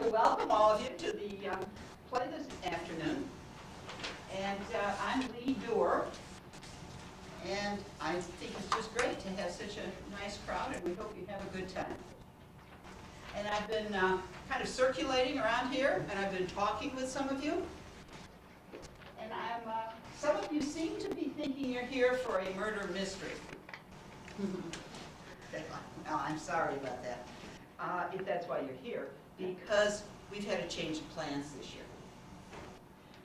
to welcome all of you to the play this afternoon. And I'm Lee Doerr, and I think it's just great to have such a nice crowd, and we hope you have a good time. And I've been kind of circulating around here, and I've been talking with some of you. And some of you seem to be thinking you're here for a murder mystery. Well, I'm sorry about that, if that's why you're here, because we've had a change of plans this year.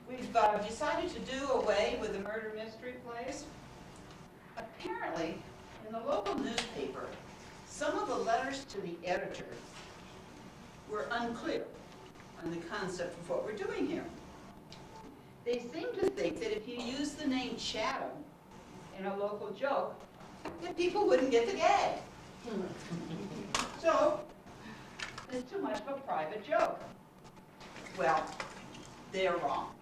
We've decided to do away with the murder mystery plays. Apparently, in the local newspaper, some of the letters to the editor were unclear on the concept of what we're doing here. They seem to think that if you use the name Chatham in a local joke, that people wouldn't get the gag. So, it's too much of a private joke. Well, they're wrong.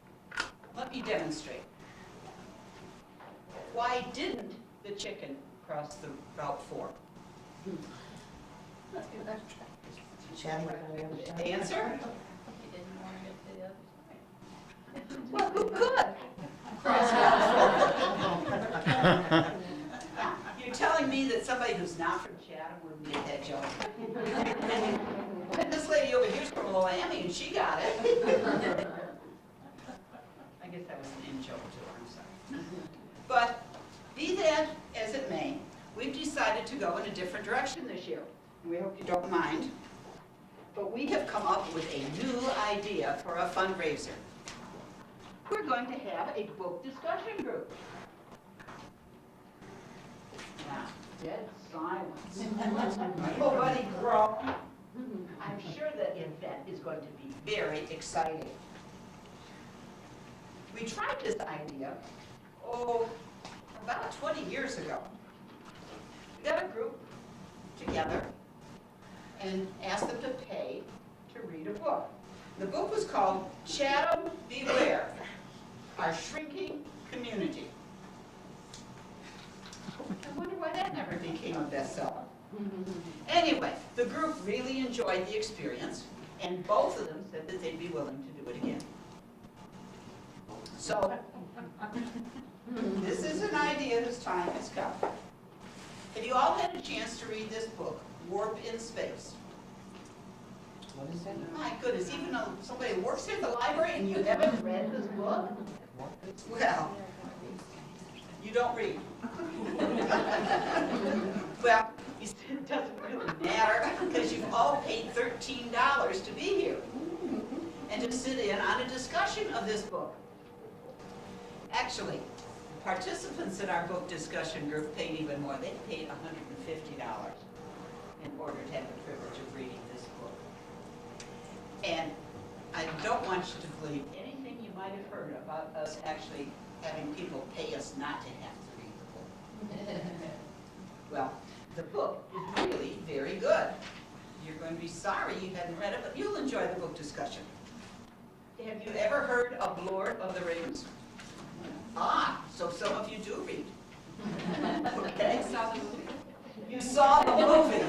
Let me demonstrate. Why didn't the chicken cross the Route 4? Answer? Well, who could cross Route 4? You're telling me that somebody who's not from Chatham would make that joke? And this lady over here's from Miami, and she got it. I guess that was an in-joke too, I'm sorry. But be that as it may, we've decided to go in a different direction this year. We hope you don't mind. But we have come up with a new idea for a fundraiser. We're going to have a book discussion group. Now, dead silence. Nobody groan. I'm sure the event is going to be very exciting. We tried this idea, about 20 years ago. We got a group together and asked them to pay to read a book. The book was called Chatham Beware, Our Shrinking Community. I wonder why that never became a bestseller. Anyway, the group really enjoyed the experience, and both of them said that they'd be willing to do it again. So, this is an idea whose time has come. Have you all had a chance to read this book, Warp in Space? What is it? My goodness, even though somebody works here at the library and you haven't read this book? Well, you don't read. Well, it doesn't really matter because you've all paid $13 to be here and to sit in on a discussion of this book. Actually, the participants in our book discussion group paid even more. They paid $150 in order to have the privilege of reading this book. And I don't want you to believe anything you might have heard about us actually having people pay us not to have to read the book. Well, the book is really very good. You're going to be sorry you hadn't read it, but you'll enjoy the book discussion. Have you ever heard of Lord of the Rings? Ah, so some of you do read. Okay. You saw the movie.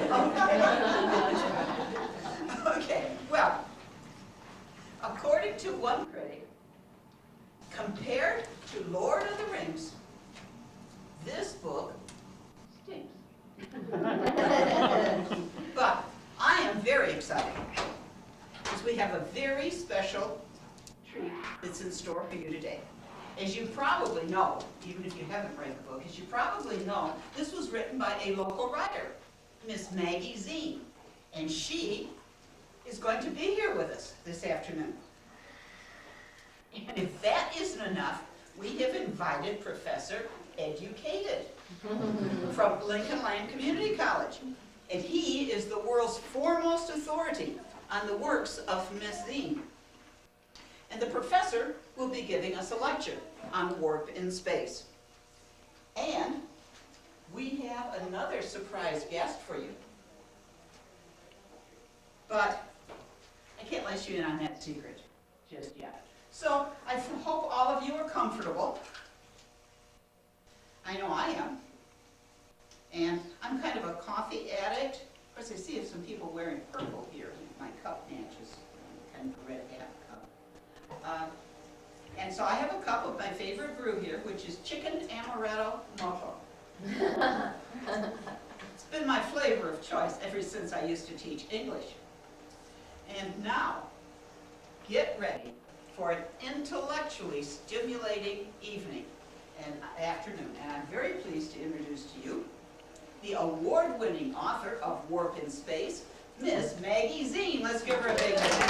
Okay, well, according to one critic, compared to Lord of the Rings, this book stinks. But I am very excited because we have a very special treat that's in store for you today. As you probably know, even if you haven't read the book, as you probably know, this was written by a local writer, Miss Maggie Zine, and she is going to be here with us this afternoon. And if that isn't enough, we have invited Professor Educated from Lincoln Land Community College, and he is the world's foremost authority on the works of Miss Zine. And the professor will be giving us a lecture on warp in space. And we have another surprise guest for you. But I can't let you in on that secret just yet. So I hope all of you are comfortable. I know I am. And I'm kind of a coffee addict. Of course, I see some people wearing purple here. My cup matches. favorite brew here, which is chicken amaretto moto. It's been my flavor of choice ever since I used to teach English. And now, get ready for an intellectually stimulating evening and afternoon. And I'm very pleased to introduce to you the award-winning author of Warp in Space, Miss Maggie Zine. Let's give her a big hand.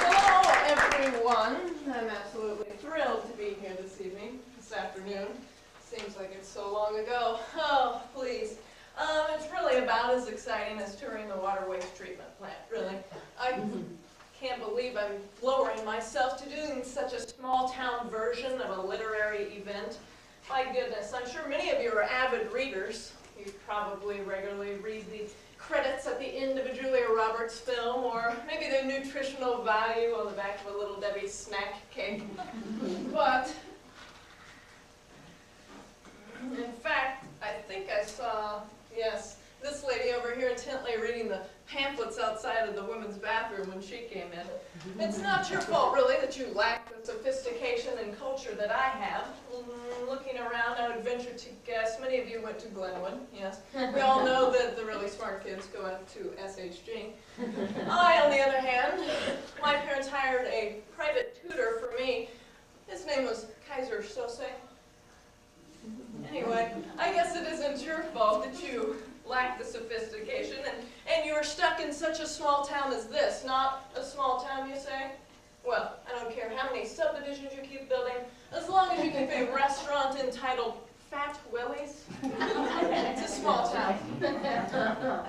Hello, everyone. I'm absolutely thrilled to be here this evening, this afternoon. Seems like it's so long ago. Oh, please. It's really about as exciting as touring the water waste treatment plant, really. I can't believe I'm lowering myself to doing such a small-town version of a literary event. My goodness, I'm sure many of you are avid readers. You probably regularly read the credits at the end of a Julia Roberts film, or maybe the nutritional value on the back of a Little Debbie snack cake. But, in fact, I think I saw, yes, this lady over here intently reading the pamphlets outside of the women's bathroom when she came in. It's not your fault, really, that you lack the sophistication and culture that I have. Looking around, I would venture to guess many of you went to Glenwood, yes. We all know that the really smart kids go out to SHG. I, on the other hand, my parents hired a private tutor for me. His name was Kaiser Sose. Anyway, I guess it isn't your fault that you lack the sophistication, and you're stuck in such a small town as this. Not a small town, you say? Well, I don't care how many subdivisions you keep building, as long as you keep a restaurant entitled Fat Willies. It's a small town.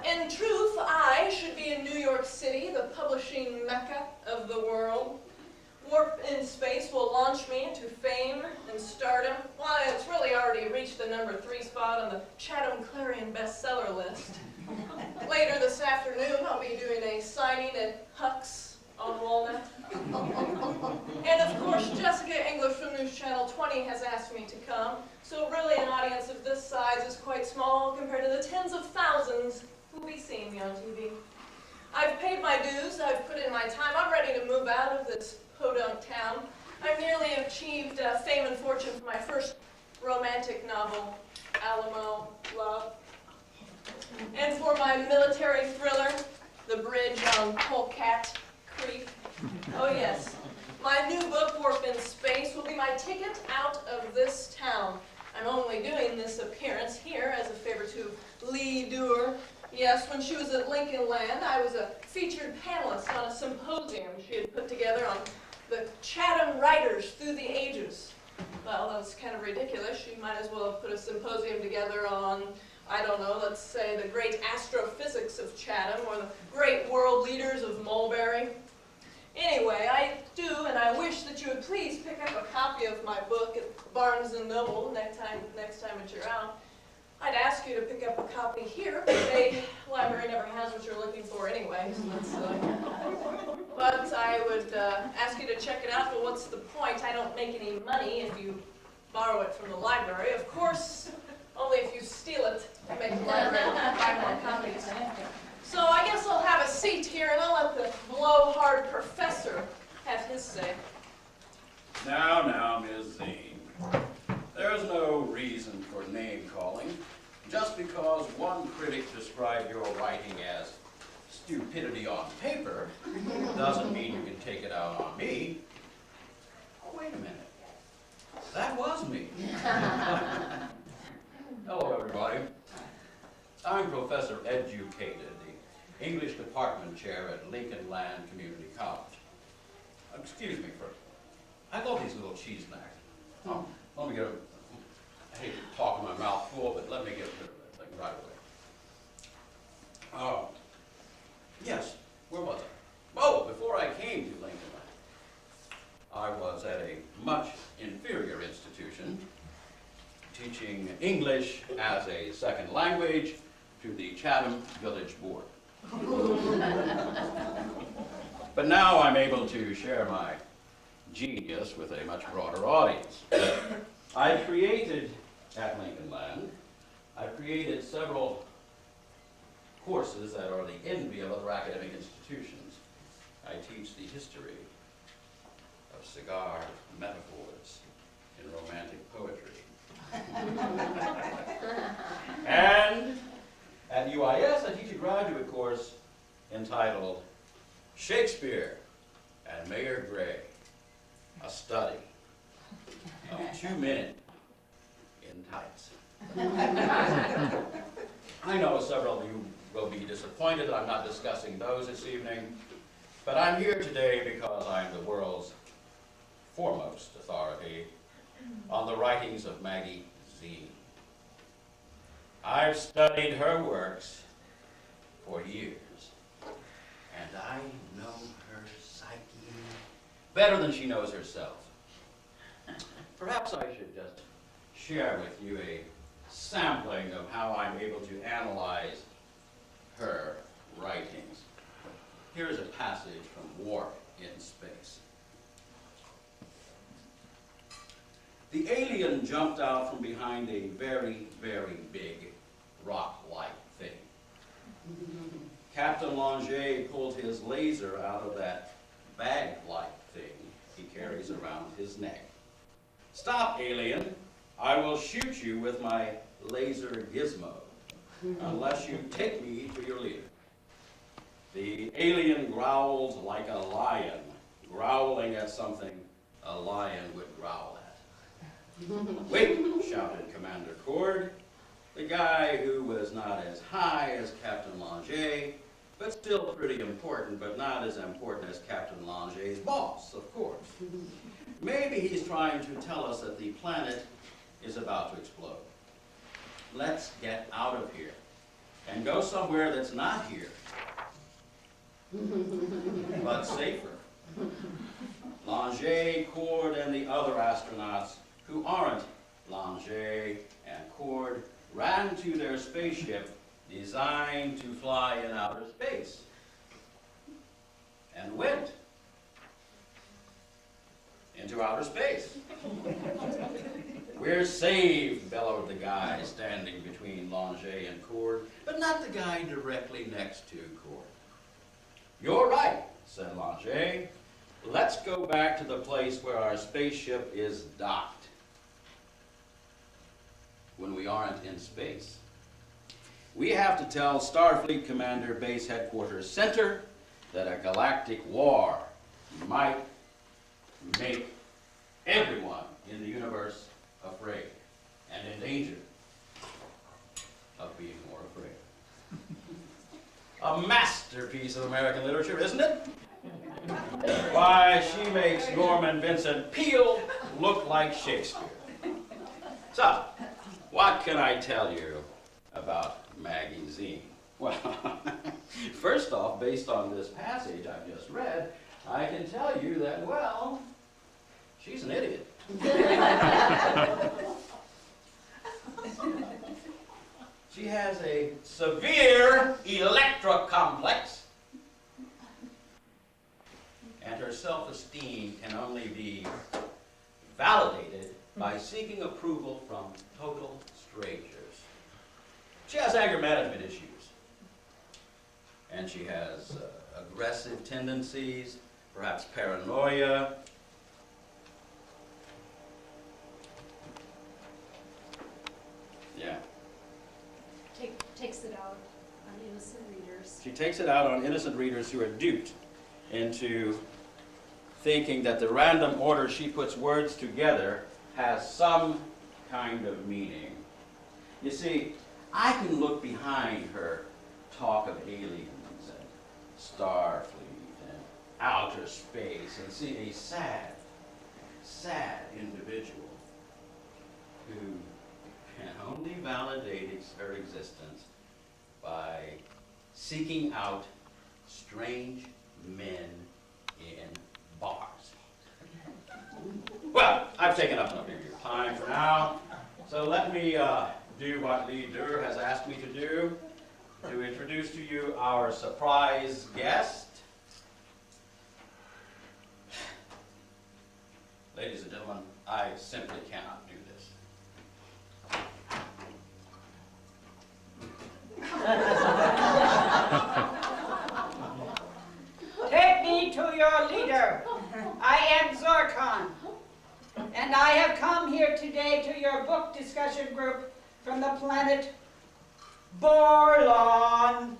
In truth, I should be in New York City, the publishing mecca of the world. Warp in Space will launch me into fame and stardom. Well, it's really already reached the #3 spot on the Chatham Clarion bestseller list. Later this afternoon, I'll be doing a signing at Huck's on Walnut. And of course, Jessica English from News Channel 20 has asked me to come. So really, an audience of this size is quite small compared to the tens of thousands who will be seeing me on TV. I've paid my dues, I've put in my time, I'm ready to move out of this podunk town. I've nearly achieved fame and fortune for my first romantic novel, Alamo Love. And for my military thriller, The Bridge on Polecat Creek. Oh yes, my new book, Warp in Space, will be my ticket out of this town. I'm only doing this appearance here as a favor to Lee Dewar. Yes, when she was at Lincoln Land, I was a featured panelist on a symposium she had put together on the Chatham writers through the ages. Well, that was kind of ridiculous. She might as well have put a symposium together on, I don't know, let's say the great astrophysics of Chatham or the great world leaders of Mulberry. Anyway, I do, and I wish that you would please pick up a copy of my book at Barnes & Noble next time that you're out. I'd ask you to pick up a copy here, but the library never has what you're looking for anyway, so that's silly. But I would ask you to check it out, but what's the point? I don't make any money if you borrow it from the library. Of course, only if you steal it to make the library buy more copies. So I guess I'll have a seat here, and I'll let the blowhard professor have his say. Now, Ms. Zine. There's no reason for name-calling. Just because one critic described your writing as stupidity on paper doesn't mean you can take it out on me. Wait a minute. That was me. Hello, everybody. I'm Professor Educated, the English Department Chair at Lincoln Land Community College. Excuse me first. I love these little cheese snacks. Oh, let me get them. I hate to talk in my mouth full, but let me get rid of that thing right away. Oh, yes, where was I? Oh, before I came to Lincoln Land, I was at a much inferior institution teaching English as a second language to the Chatham Village Board. But now I'm able to share my genius with a much broader audience. I created, at Lincoln Land, I created several courses that are the envy of other academic institutions. I teach the history of cigar metaphors in romantic poetry. And at UIS, I teach a graduate course entitled Shakespeare and Mayor Gray, a study of 2 men in tights. I know several of you will be disappointed that I'm not discussing those this evening, but I'm here today because I'm the world's foremost authority on the writings of Maggie Zine. I've studied her works for years, and I know her psyche better than she knows herself. Perhaps I should just share with you a sampling of how I'm able to analyze her writings. Here is a passage from War in Space. The alien jumped out from behind a very, very big rock-like thing. Captain Langer pulled his laser out of that bag-like thing he carries around his neck. Stop, alien. I will shoot you with my laser gizmo, unless you take me to your leader. The alien growled like a lion, growling at something a lion would growl at. Wait, shouted Commander Cord, the guy who was not as high as Captain Langer, but still pretty important, but not as important as Captain Langer's boss, of course. Maybe he's trying to tell us that the planet is about to explode. Let's get out of here and go somewhere that's not here, but safer. Langer, Cord, and the other astronauts who aren't Langer and Cord ran to their spaceship designed to fly in outer space and went into outer space. We're saved, bellowed the guy standing between Langer and Cord, but not the guy directly next to Cord. You're right, said Langer. Let's go back to the place where our spaceship is docked when we aren't in space. We have to tell Starfleet Commander Base Headquarters Center that a galactic war might make everyone in the universe afraid and in danger of being more afraid. A masterpiece of American literature, isn't it? Why, she makes Norman Vincent Peale look like Shakespeare. So, what can I tell you about Maggie Zine? Well, first off, based on this passage I've just read, I can tell you that, well, she's an idiot. She has a severe electrocomplex, and her self-esteem can only be validated by seeking approval from total strangers. She has anger management issues, and she has aggressive tendencies, perhaps paranoia. Yeah. Takes it out on innocent readers. She takes it out on innocent readers who are duped into thinking that the random order she puts words together has some kind of meaning. You see, I can look behind her talk of aliens and Starfleet and outer space and see a sad, sad individual who can only validate her existence by seeking out strange men in bars. Well, I've taken up enough of your time for now, so let me do what Lee Durr has asked me to do, to introduce to you our surprise guest. Ladies and gentlemen, I simply cannot do this. Take me to your leader. I am Zorkon, and I have come here today to your book discussion group from the planet Borlon.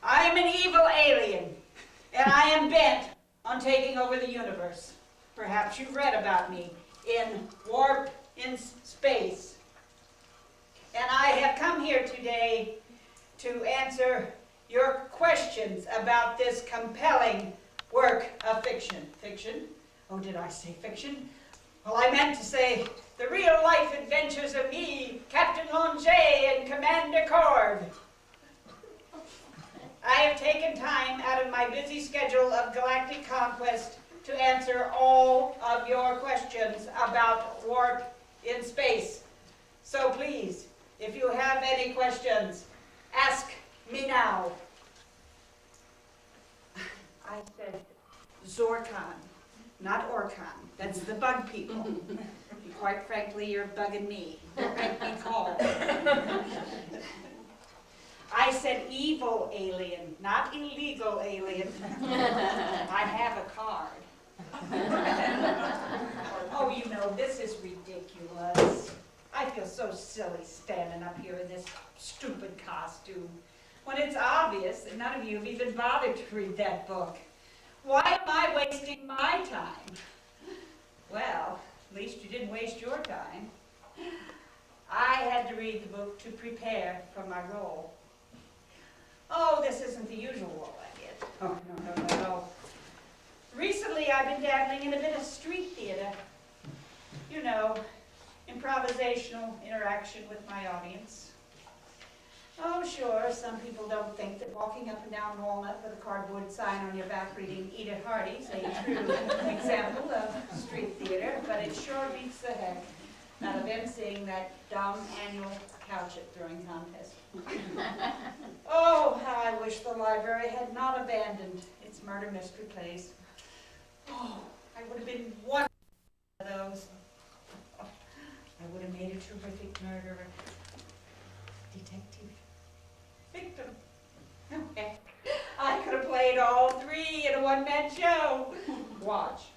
I am an evil alien, and I am bent on taking over the universe. Perhaps you've read about me in Warp in Space. And I have come here today to answer your questions about this compelling work of fiction. Fiction? Oh, did I say fiction? Well, I meant to say the real-life adventures of me, Captain Longe, and Commander Cord. I have taken time out of my busy schedule of galactic conquest to answer all of your questions about warp in space. So please, if you have any questions, ask me now. I said Zorkon, not Orkon. That's the bug people. Quite frankly, you're bugging me. Don't make me call. I said evil alien, not illegal alien. I have a card. Oh, you know, this is ridiculous. I feel so silly standing up here in this stupid costume when it's obvious that none of you have even bothered to read that book. Why am I wasting my time? Well, at least you didn't waste your time. I had to read the book to prepare for my role. Oh, this isn't the usual role I get. Oh, no. Recently, I've been dabbling in a bit of street theater. You know, improvisational interaction with my audience. Oh, sure, some people don't think that walking up and down Walnut with a cardboard sign on your back reading Eat It Hearty is a true example of street theater, but it sure beats the heck out of them seeing that dumb annual couch-it throwing contest. Oh, how I wish the library had not abandoned its murder mystery plays. Oh, I would have been one of those. Oh, I would have made a terrific murderer. Detective. Victim. Okay. I could have played all three in a one-man show. Watch.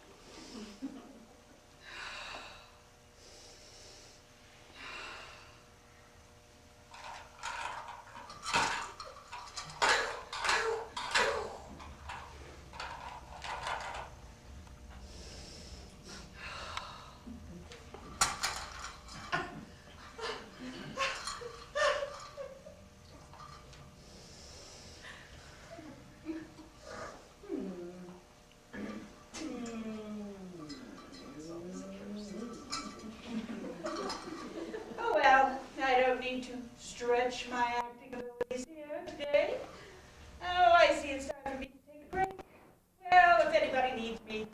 To stretch my acting abilities here today. Oh, I see it's time for me to take a break. Well, if anybody needs me,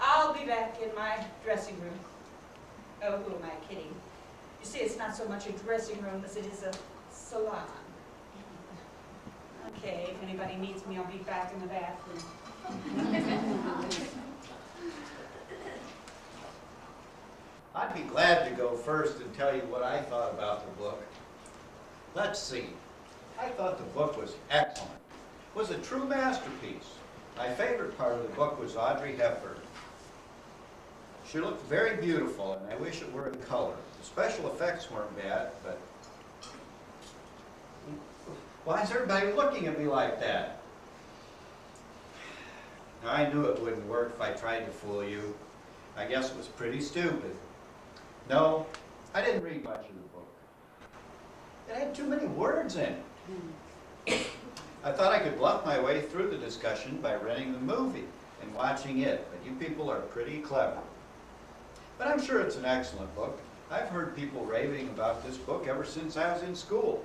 I'll be back in my dressing room. Oh, who am I kidding? You see, it's not so much a dressing room as it is a salon. Okay, if anybody needs me, I'll be back in the bathroom. I'd be glad to go first and tell you what I thought about the book. Let's see. I thought the book was excellent. It was a true masterpiece. My favorite part of the book was Audrey Hepburn. She looked very beautiful, and I wish it were in color. The special effects weren't bad, but... Why is everybody looking at me like that? Now, I knew it wouldn't work if I tried to fool you. I guess it was pretty stupid. No, I didn't read much of the book. It had too many words in it. I thought I could bluff my way through the discussion by renting the movie and watching it, but you people are pretty clever. But I'm sure it's an excellent book. I've heard people raving about this book ever since I was in school.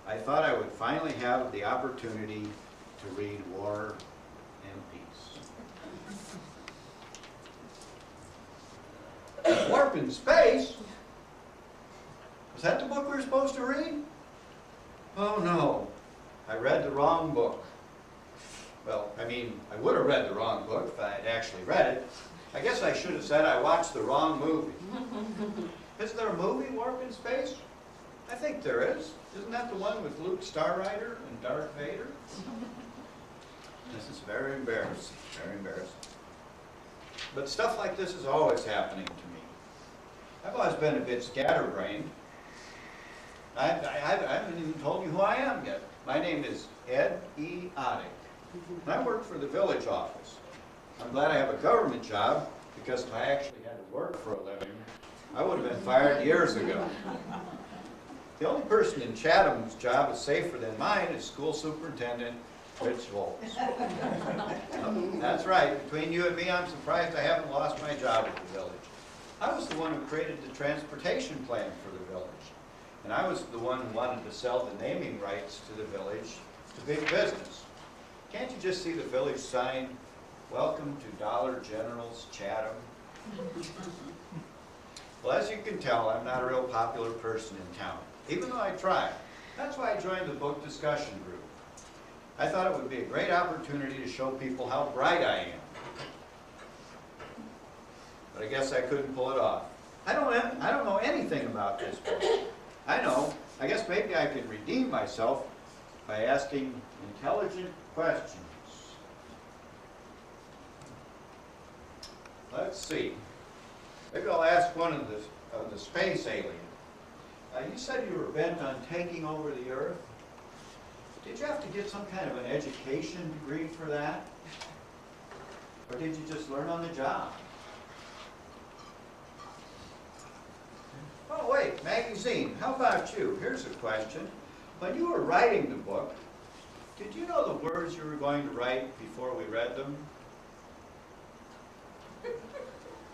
I thought I would finally have the opportunity to read War and Peace. Warp in Space? Was that the book we were supposed to read? Oh no, I read the wrong book. Well, I mean, I would have read the wrong book if I had actually read it. I guess I should have said I watched the wrong movie. Is there a movie, Warp in Space? I think there is. Isn't that the one with Luke Starrider and Darth Vader? This is very embarrassing, very embarrassing. But stuff like this is always happening to me. I've always been a bit scatterbrained. I haven't even told you who I am yet. My name is Ed E. Oddick, and I work for the village office. I'm glad I have a government job, because if I actually had to work for a living, I would have been fired years ago. The only person in Chatham whose job is safer than mine is School Superintendent Rich Volz. That's right, between you and me, I'm surprised I haven't lost my job at the village. I was the one who created the transportation plan for the village. And I was the one who wanted to sell the naming rights to the village to big business. Can't you just see the village sign, "Welcome to Dollar General's Chatham"? Well, as you can tell, I'm not a real popular person in town, even though I try. That's why I joined the book discussion group. I thought it would be a great opportunity to show people how bright I am. But I guess I couldn't pull it off. I don't know anything about this book. I know. I guess maybe I could redeem myself by asking intelligent questions. Let's see. Maybe I'll ask one of the space aliens. You said you were bent on taking over the Earth. Did you have to get some kind of an education degree for that? Or did you just learn on the job? Oh, wait, magazine. How about you? Here's a question. When you were writing the book, did you know the words you were going to write before we read them?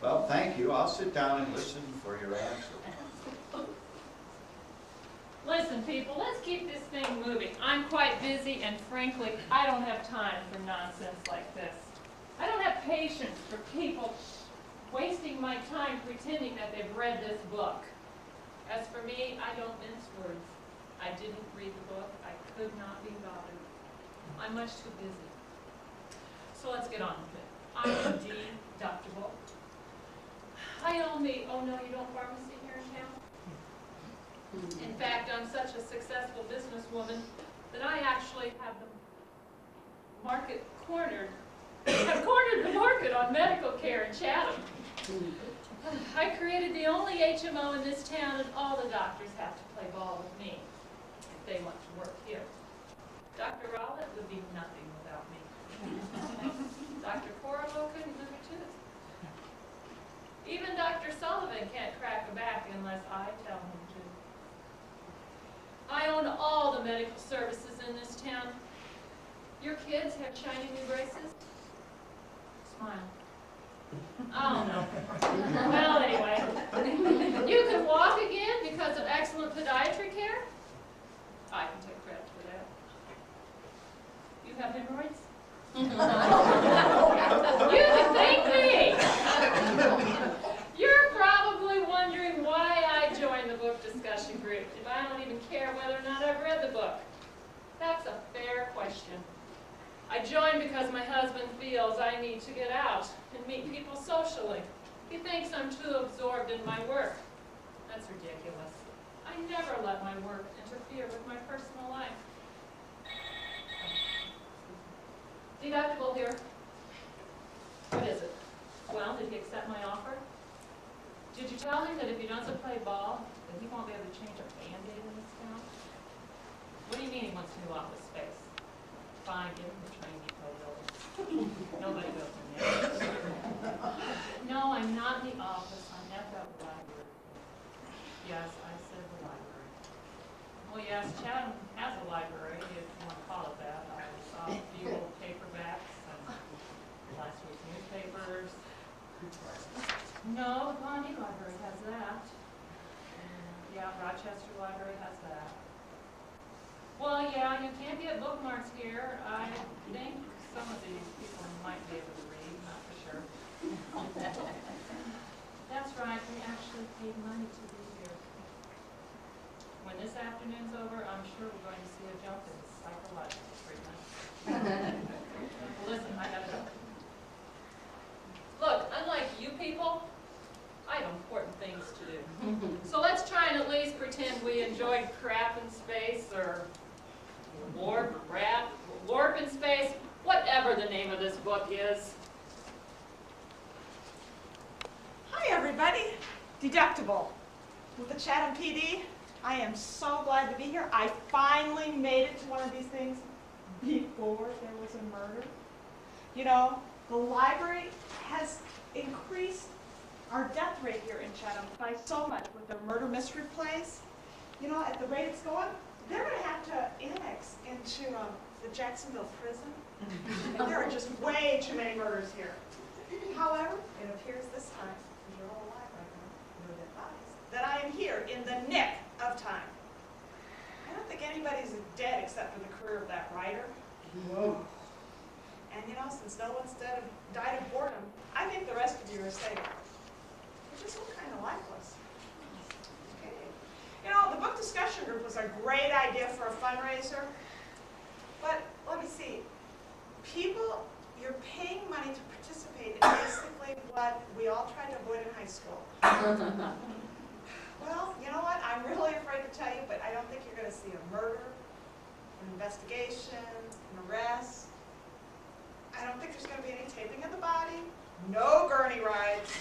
Well, thank you. I'll sit down and listen for your answer. Listen, people, let's keep this thing moving. I'm quite busy, and frankly, I don't have time for nonsense like this. I don't have patience for people wasting my time pretending that they've read this book. As for me, I don't mince words. I didn't read the book. I could not be bothered. I'm much too busy. So let's get on with it. I'm deductible. I own the Oh No You Don't pharmacy here in town. In fact, I'm such a successful businesswoman that I actually have the market cornered. I've cornered the market on medical care in Chatham. I created the only HMO in this town, and all the doctors have to play ball with me if they want to work here. Dr. Rowlett would be nothing without me. Dr. Corlo couldn't move a tooth. Even Dr. Sullivan can't crack a back unless I tell him to. I own all the medical services in this town. Your kids have shiny new braces? Smile. Oh, no. Well, anyway, you can walk again because of excellent podiatry care? I can take credit for that. You have hemorrhoids? You can thank me! You're probably wondering why I joined the book discussion group if I don't even care whether or not I've read the book. That's a fair question. I joined because my husband feels I need to get out and meet people socially. He thinks I'm too absorbed in my work. That's ridiculous. I never let my work interfere with my personal life. Deductible here. What is it? Well, did he accept my offer? Did you tell him that if he doesn't play ball, that he won't be able to change a Band-Aid in this town? What do you mean he wants new office space? Fine, give him the train depot building. Nobody goes in there. No, I'm not in the office. I'm at the library. Yes, I said the library. Well, yes, Chatham has a library, if you want to call it that. I saw a few old paperbacks and last week's newspapers. No, the Pawnee Library has that. And, yeah, Rochester Library has that. Well, yeah, you can't get bookmarks here. I think some of these people might be able to read, not for sure. That's right, we actually paid money to be here. When this afternoon's over, I'm sure we're going to see a jump in psychological treatment. Well, listen, I gotta go. Look, unlike you people, I have important things to do. So let's try and at least please pretend we enjoyed crap in space or warp in space, whatever the name of this book is. Hi, everybody. Deductible. With the Chatham PD, I am so glad to be here. I finally made it to one of these things before there was a murder. You know, the library has increased our death rate here in Chatham by so much with the murder mystery plays. You know, at the rate it's going, they're going to have to annex into the Jacksonville prison. There are just way too many murders here. However, it appears this time, because you're all alive right now, you're dead bodies, that I am here in the nick of time. I don't think anybody's dead except for the career of that writer. Whoa. And you know, since no one's died of boredom, I think the rest of you are safe. Which is so kind of lifeless. Okay. You know, the book discussion group was a great idea for a fundraiser. But let me see. People, you're paying money to participate in basically what we all tried to avoid in high school. Well, you know what? I'm really afraid to tell you, but I don't think you're going to see a murder, an investigation, an arrest. I don't think there's going to be any taping of the body. No gurney rides.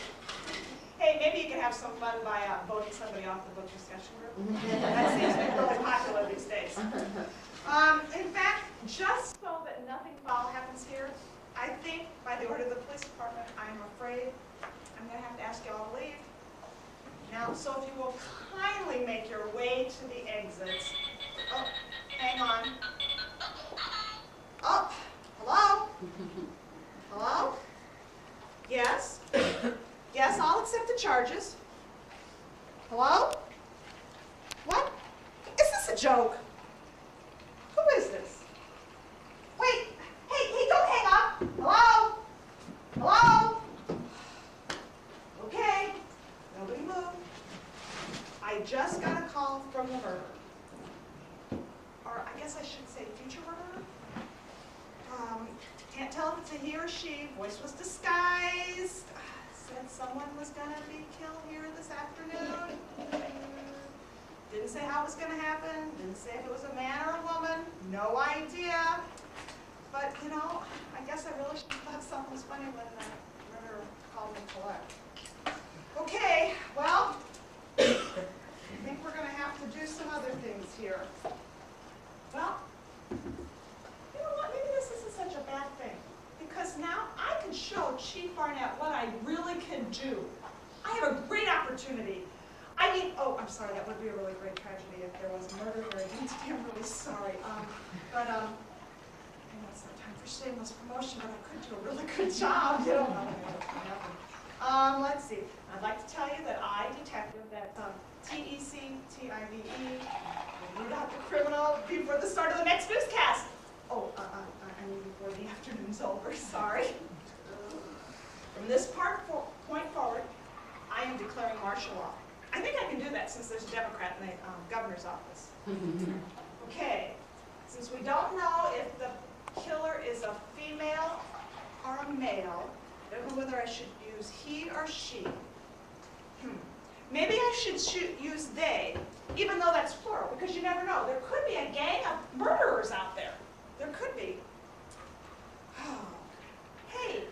Hey, maybe you can have some fun by voting somebody off the book discussion group. That seems to be really popular these days. In fact, just so that nothing foul happens here, I think by the order of the police department, I'm afraid I'm going to have to ask you all to leave. Now, so if you will kindly make your way to the exits. Oh, hang on. Oh, hello? Hello? Yes? Yes, I'll accept the charges. Hello? What? Is this a joke? Who is this? Wait! Hey, don't hang up! Hello? Hello? Okay, nobody move. I just got a call from the murderer. Or I guess I should say future murderer. Can't tell if it's a he or she. Voice was disguised. Said someone was going to be killed here this afternoon. Didn't say how it was going to happen. Didn't say if it was a man or a woman. No idea. But, you know, I guess I really should have thought something was funny when the murderer called me collect. Okay, well, I think we're going to have to do some other things here. Well, you know what? Maybe this isn't such a bad thing. Because now I can show Chief Barnett what I really can do. I have a great opportunity. I mean, oh, I'm sorry, that would be a really great tragedy if there was murder here against me. I'm really sorry. I know it's not time for shameless promotion, but I could do a really good job. You don't know. Let's see. I'd like to tell you that I, detective, that TECTIVE, will root out the criminal before the start of the next newscast. Oh, I mean before the afternoon's over, sorry. From this point forward, I am declaring martial law. I think I can do that since there's a Democrat in the governor's office. Okay, since we don't know if the killer is a female or a male, I don't know whether I should use he or she. Maybe I should use they, even though that's plural, because you never know. There could be a gang of murderers out there. There could be. Oh. Hey,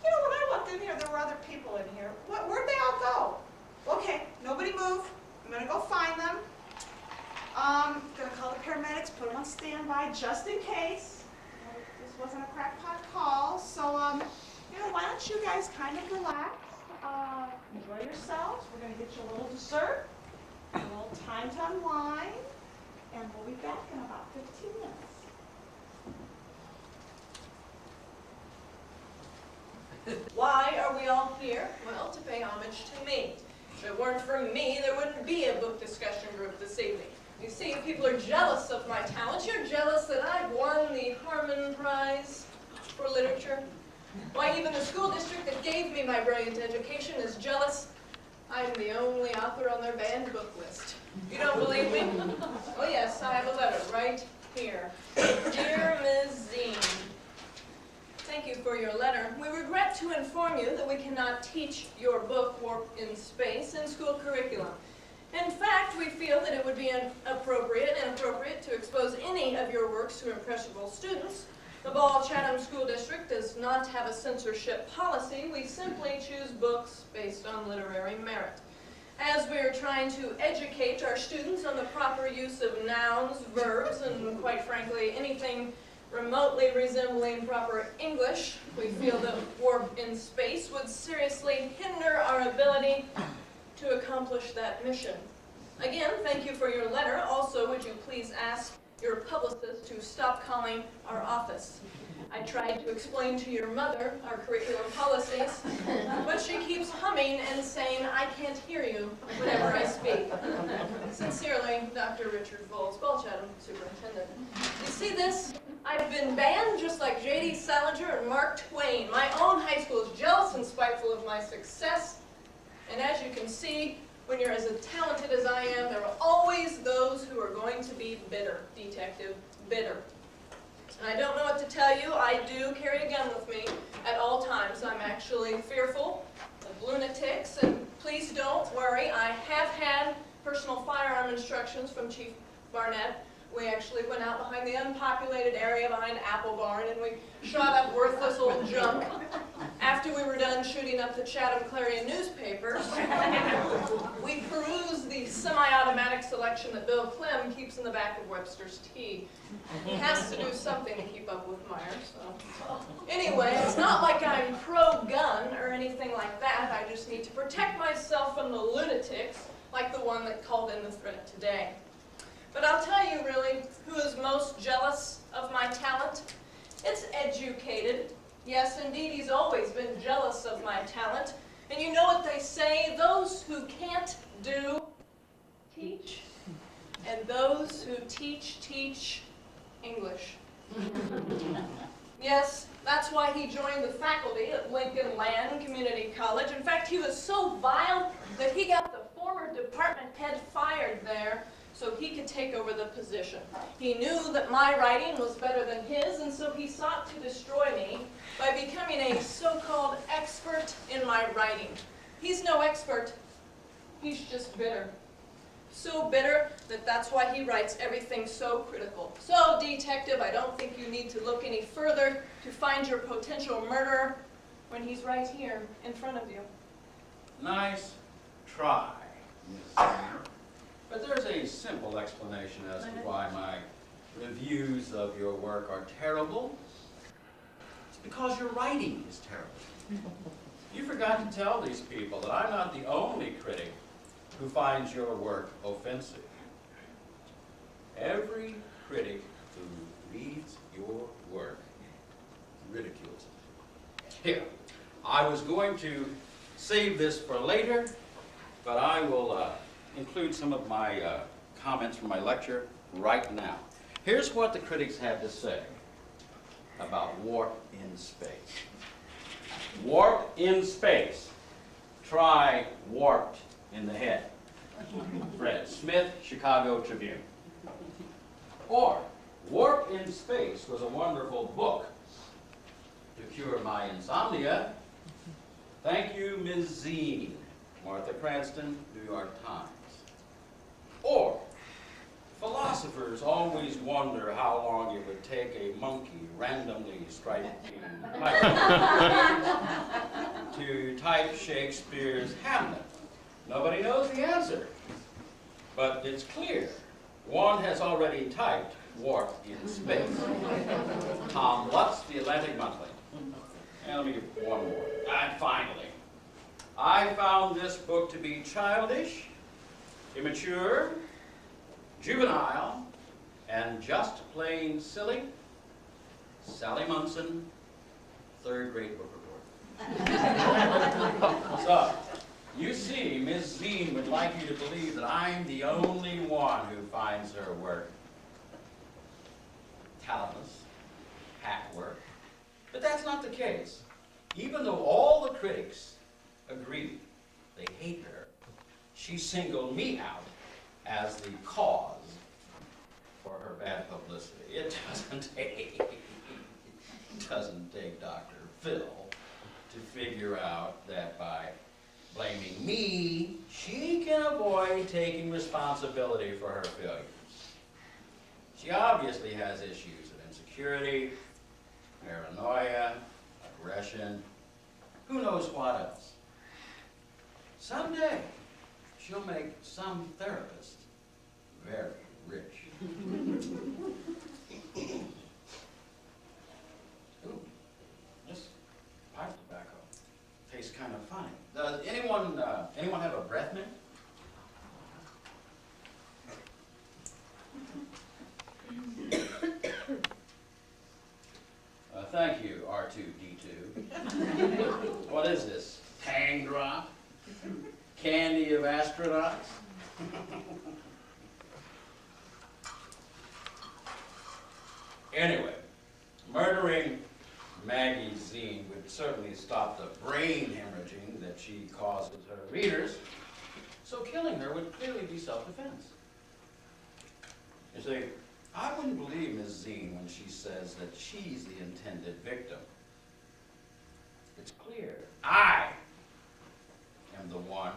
you know, when I walked in here, there were other people in here. Where'd they all go? Okay, nobody move. I'm going to go find them. Going to call the paramedics, put them on standby just in case. This wasn't a crackpot call. So, you know, why don't you guys kind of relax, enjoy yourselves. We're going to get you a little dessert, a little time to unwind, and we'll be back in about 15 minutes. Why are we all here? Well, to pay homage to me. If it weren't for me, there wouldn't be a book discussion group this evening. You see, people are jealous of my talents. You're jealous that I've won the Harmon Prize for Literature. Why, even the school district that gave me my brilliant education is jealous. I'm the only author on their banned book list. You don't believe me? Oh yes, I have a letter right here. Dear Ms. Zine, thank you for your letter. We regret to inform you that we cannot teach your book, Warp in Space, in school curriculum. we feel that it would be inappropriate to expose any of your works to impressionable students. The Ball Chatham School District does not have a censorship policy. We simply choose books based on literary merit. As we are trying to educate our students on the proper use of nouns, verbs, and quite frankly, anything remotely resembling proper English, we feel that Warp in Space would seriously hinder our ability to accomplish that mission. Again, thank you for your letter. Also, would you please ask your publicist to stop calling our office? I tried to explain to your mother our curriculum policies, but she keeps humming and saying, I can't hear you whenever I speak. Sincerely, Dr. Richard Volz, Ball Chatham Superintendent. You see this? I've been banned just like J.D. Salinger and Mark Twain. My own high school is jealous and spiteful of my success. And as you can see, when you're as talented as I am, there are always those who are going to be bitter, detective, bitter. And I don't know what to tell you. I do carry a gun with me at all times. I'm actually fearful of lunatics, and please don't worry. I have had personal firearm instructions from Chief Barnett. We actually went out behind the unpopulated area behind Apple Barn, and we shot up worthless old junk. After we were done shooting up the Chatham Clarion newspapers, we perused the semi-automatic selection that Bill Clem keeps in the back of Webster's tea. He has to do something to keep up with Myers, so. Anyway, it's not like I'm pro-gun or anything like that. I just need to protect myself from the lunatics, like the one that called in the threat today. But I'll tell you really who is most jealous of my talent. It's educated. Yes, indeed, he's always been jealous of my talent. And you know what they say, those who can't do, teach. And those who teach English. Yes, that's why he joined the faculty at Lincoln Land Community College. In fact, he was so vile that he got the former department head fired there so he could take over the position. He knew that my writing was better than his, and so he sought to destroy me by becoming a so-called expert in my writing. He's no expert. He's just bitter. So bitter that that's why he writes everything so critical. So, detective, I don't think you need to look any further to find your potential murderer when he's right here in front of you. Nice try, Miss Singer. But there's a simple explanation as to why my reviews of your work are terrible. It's because your writing is terrible. You forgot to tell these people that I'm not the only critic who finds your work offensive. Every critic who reads your work ridicules it. Here, I was going to save this for later, but I will include some of my comments from my lecture right now. Here's what the critics had to say about Warp in Space. Warp in Space. Try warped in the head. Fred Smith, Chicago Tribune. Or, Warp in Space was a wonderful book to cure my insomnia. Thank you, Ms. Zine. Martha Cranston, New York Times. Or, philosophers always wonder how long it would take a monkey randomly striking to type Shakespeare's Hamlet. Nobody knows the answer, but it's clear. One has already typed Warp in Space. Tom Lutz, The Atlantic Monthly. And let me give one more. And finally, I found this book to be childish, immature, juvenile, and just plain silly. Sally Munson, third grade book report. So, you see, Ms. Zine would like you to believe that I'm the only one who finds her work talentless, hack work. But that's not the case. Even though all the critics agree they hate her, she singled me out as the cause for her bad publicity. It doesn't take Dr. Phil to figure out that by blaming me, she can avoid taking responsibility for her failures. She obviously has issues of insecurity, paranoia, aggression, who knows what else. Someday, she'll make some therapist very rich. Ooh, this pipe tobacco tastes kind of funny. Does anyone have a breath mint? Thank you, R2-D2. What is this? Tang drop? Candy of astronauts? Anyway, murdering Maggie Zine would certainly stop the brain hemorrhaging that she causes her readers, so killing her would clearly be self-defense. You see, I wouldn't believe Ms. Zine when she says that she's the intended victim. It's clear I am the one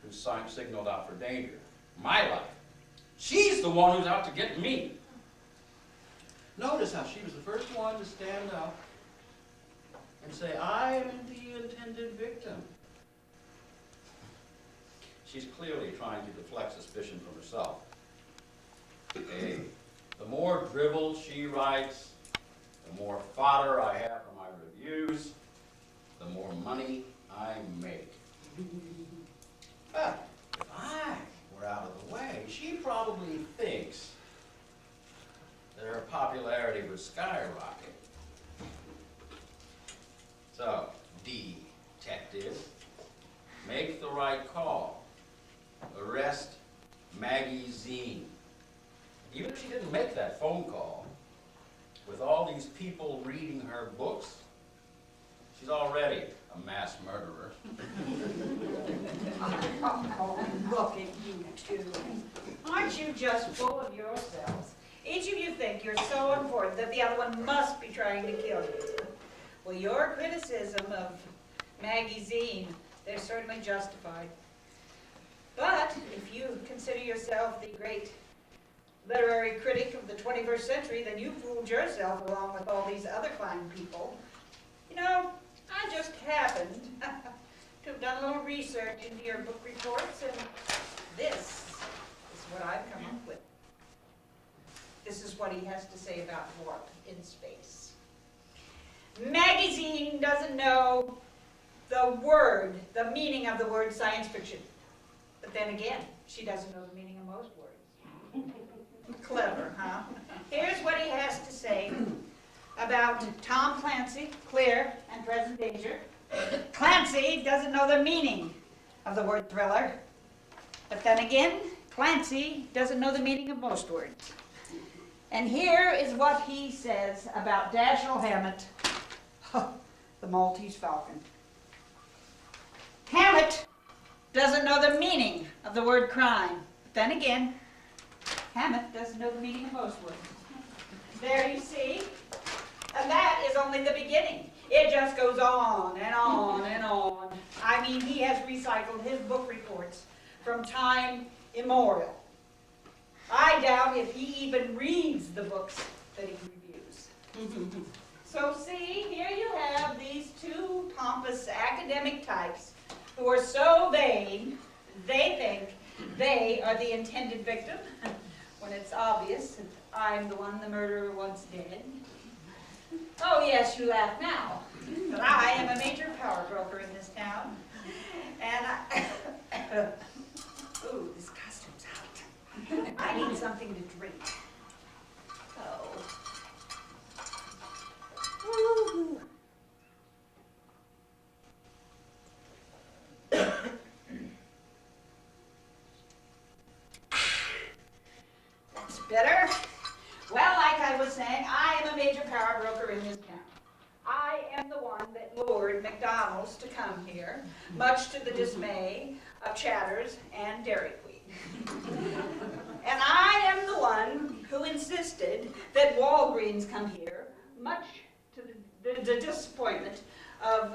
who signaled out for danger. My life. She's the one who's out to get me. Notice how she was the first one to stand up and say, I am the intended victim. She's clearly trying to deflect suspicion from herself. Hey, the more drivel she writes, the more fodder I have for my reviews, the more money I make. But if I were out of the way, she probably thinks that her popularity would skyrocket. So, detective, make the right call. Arrest Maggie Zine. Even if she didn't make that phone call, with all these people reading her books, she's already a mass murderer. Oh, look at you two. Aren't you just full of yourselves? Each of you think you're so important that the other one must be trying to kill you. Well, your criticism of Maggie Zine, they're certainly justified. But if you consider yourself the great literary critic of the 21st century, then you fooled yourself along with all these other fine people. You know, I just happened to have done a little research into your book reports, and this is what I've come up with. This is what he has to say about warp in space. Maggie Zine doesn't know the meaning of the word science fiction. But then again, she doesn't know the meaning of most words. Clever, huh? Here's what he has to say about Tom Clancy, Clear, and Present Danger. Clancy doesn't know the meaning of the word thriller. But then again, Clancy doesn't know the meaning of most words. And here is what he says about Dashiell Hammett, the Maltese Falcon. Hammett doesn't know the meaning of the word crime. But then again, Hammett doesn't know the meaning of most words. There you see. And that is only the beginning. It just goes on and on and on. I mean, he has recycled his book reports from time immemorial. I doubt if he even reads the books that he reviews. So see, here you have these two pompous academic types who are so vain, they think they are the intended victim, when it's obvious that I'm the one the murderer wants dead. Oh yes, you laugh now, but I am a major power broker in this town. And ooh, this costume's out. I need something to drink. Oh. Ooh. That's better. Well, like I was saying, I am a major power broker in this town. I am the one that lured McDonald's to come here, much to the dismay of Chatters and Dairy Queen. And I am the one who insisted that Walgreens come here, much to the disappointment of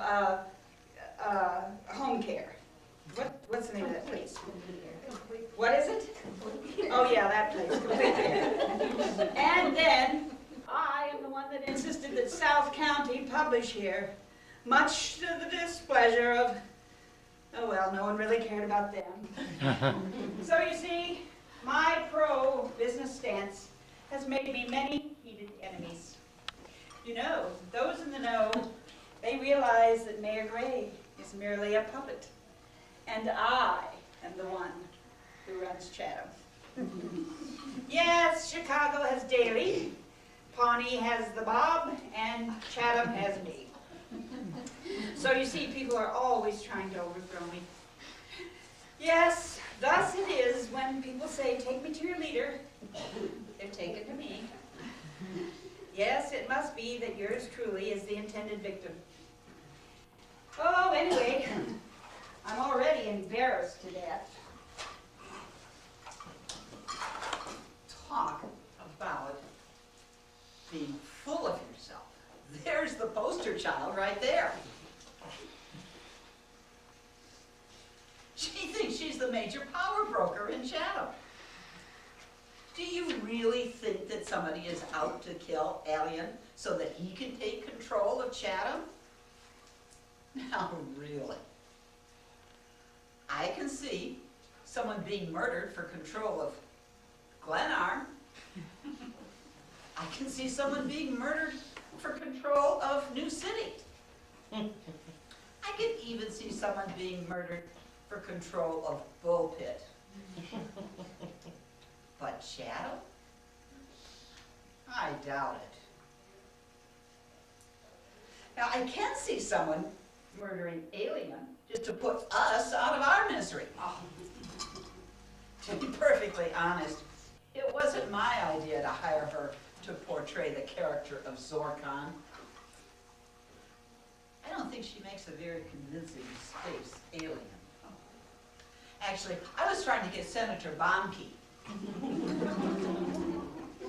home care. What's the name of that place? What is it? Oh, yeah, that place, Complete Care. And then, I am the one that insisted that South County publish here, much to the displeasure of, oh well, no one really cared about them. So you see, my pro-business stance has made me many heated enemies. You know, those in the know, they realize that Mayor Gray is merely a puppet, and I am the one who runs Chatham. Yes, Chicago has Daley, Pawnee has the Bob, and Chatham has me. So you see, people are always trying to overthrow me. Yes, thus it is when people say, take me to your leader, they're taken to me. Yes, it must be that yours truly is the intended victim. Oh, anyway, I'm already embarrassed to death. Talk about being full of yourself. There's the poster child right there. She thinks she's the major power broker in Chatham. Do you really think that somebody is out to kill Alien so that he can take control of Chatham? Now, really. I can see someone being murdered for control of Glenarm. I can see someone being murdered for control of New City. I can even see someone being murdered for control of Bull Pit. But Chatham? I doubt it. Now, I can see someone murdering Alien just to put us out of our misery. Oh. To be perfectly honest, it wasn't my idea to hire her to portray the character of Zorkon. I don't think she makes a very convincing space alien. Actually, I was trying to get Senator Bomke.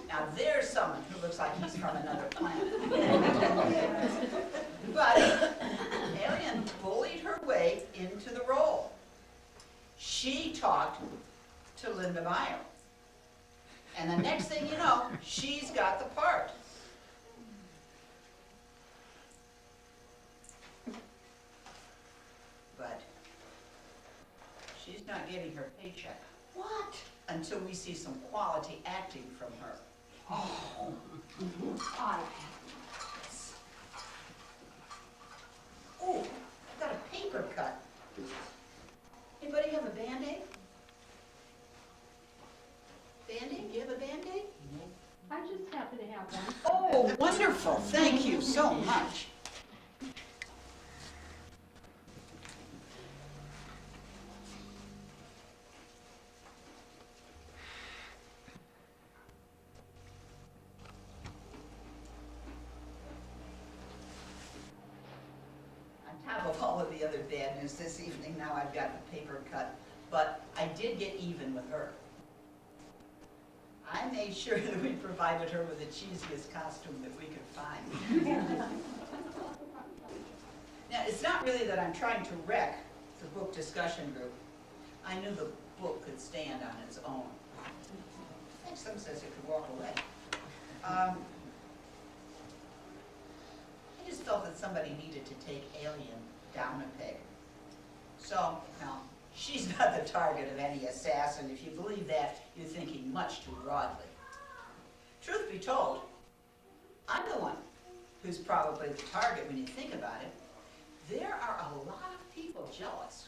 Now there's someone who looks like he's from another planet. But Alien bullied her way into the role. She talked to Linda Meyer. And the next thing you know, she's got the part. But she's not getting her paycheck. What? Until we see some quality acting from her. Oh, I have this. Oh, I've got a paper cut. Anybody have a Band-Aid? Band-Aid? Do you have a Band-Aid? I just happen to have one. Oh, wonderful. Thank you so much. On top of all of the other bad news this evening, now I've got the paper cut, but I did get even with her. I made sure that we provided her with the cheesiest costume that we could find. Now, it's not really that I'm trying to wreck the book discussion group. I knew the book could stand on its own. I think some says it could walk away. I just felt that somebody needed to take Alien down a peg. So, now, she's not the target of any assassin. If you believe that, you're thinking much too broadly. Truth be told, I'm the one who's probably the target when you think about it. There are a lot of people jealous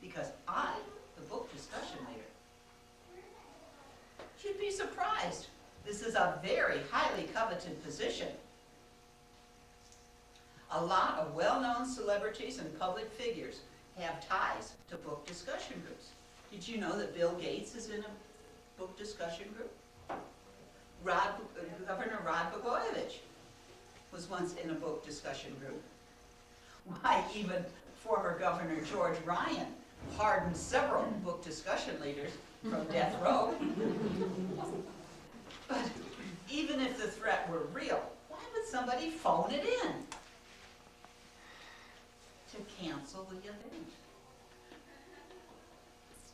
because I'm the book discussion leader. You'd be surprised. This is a very highly coveted position. A lot of well-known celebrities and public figures have ties to book discussion groups. Did you know that Bill Gates is in a book discussion group? Governor Rod Blagojevich was once in a book discussion group. Why, even former Governor George Ryan pardoned several book discussion leaders from death row. But even if the threat were real, why would somebody phone it in? to cancel the event.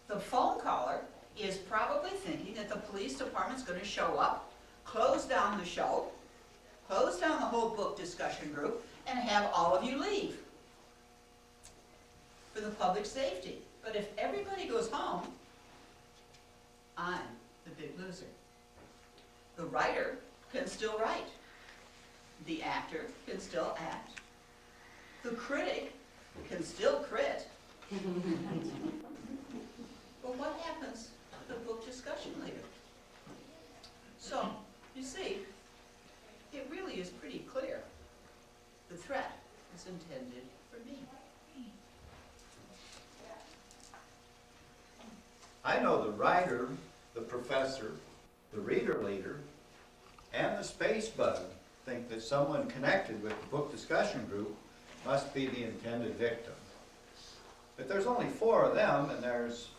The phone caller is probably thinking that the police department's gonna show up, close down the show, close down the whole book discussion group, and have all of you leave for the public safety. But if everybody goes home, I'm the big loser. The writer can still write. The actor can still act. The critic can still crit. But what happens to the book discussion later? So, you see, it really is pretty clear. The threat is intended for me. I know the writer, the professor, the reader leader, and the space bug think that someone connected with the book discussion group must be the intended victim. But there's only 4 of them, and there's,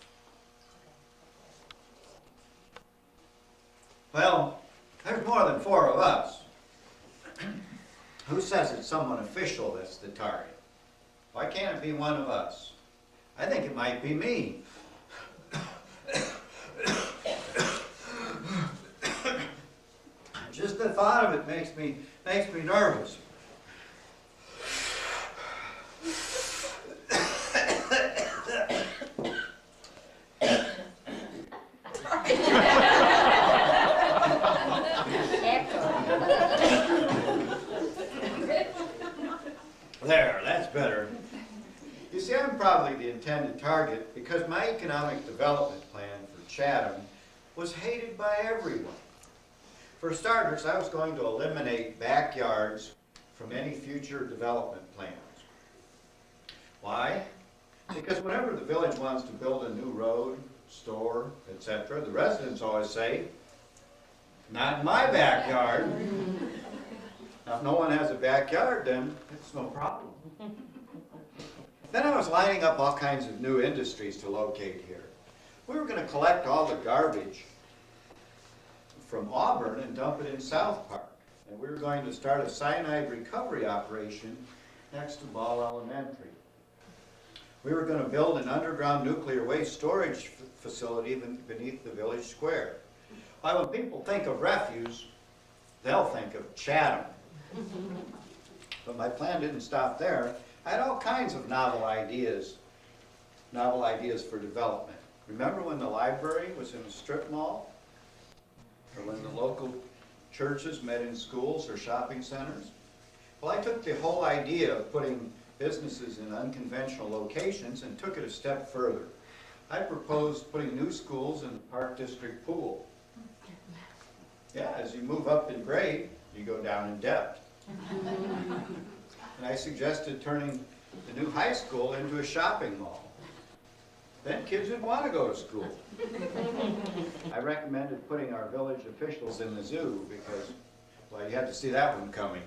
well, there's more than 4 of us. Who says it's someone official that's the target? Why can't it be one of us? I think it might be me. Just the thought of it makes me nervous. There, that's better. You see, I'm probably the intended target because my economic development plan for Chatham was hated by everyone. For starters, I was going to eliminate backyards from any future development plans. Why? Because whenever the village wants to build a new road, store, etc., the residents always say, "Not in my backyard." Now, if no one has a backyard, then it's no problem. Then I was lining up all kinds of new industries to locate here. We were going to collect all the garbage from Auburn and dump it in South Park. And we were going to start a cyanide recovery operation next to Ball Elementary. We were going to build an underground nuclear waste storage facility beneath the village square. Why, when people think of refuse, they'll think of Chatham. But my plan didn't stop there. I had all kinds of novel ideas for development. Remember when the library was in a strip mall? Or when the local churches met in schools or shopping centers? Well, I took the whole idea of putting businesses in unconventional locations and took it a step further. I proposed putting new schools in the Park District pool. Yeah, as you move up in grade, you go down in depth. And I suggested turning the new high school into a shopping mall. Then kids would want to go to school. I recommended putting our village officials in the zoo because, well, you had to see that one coming.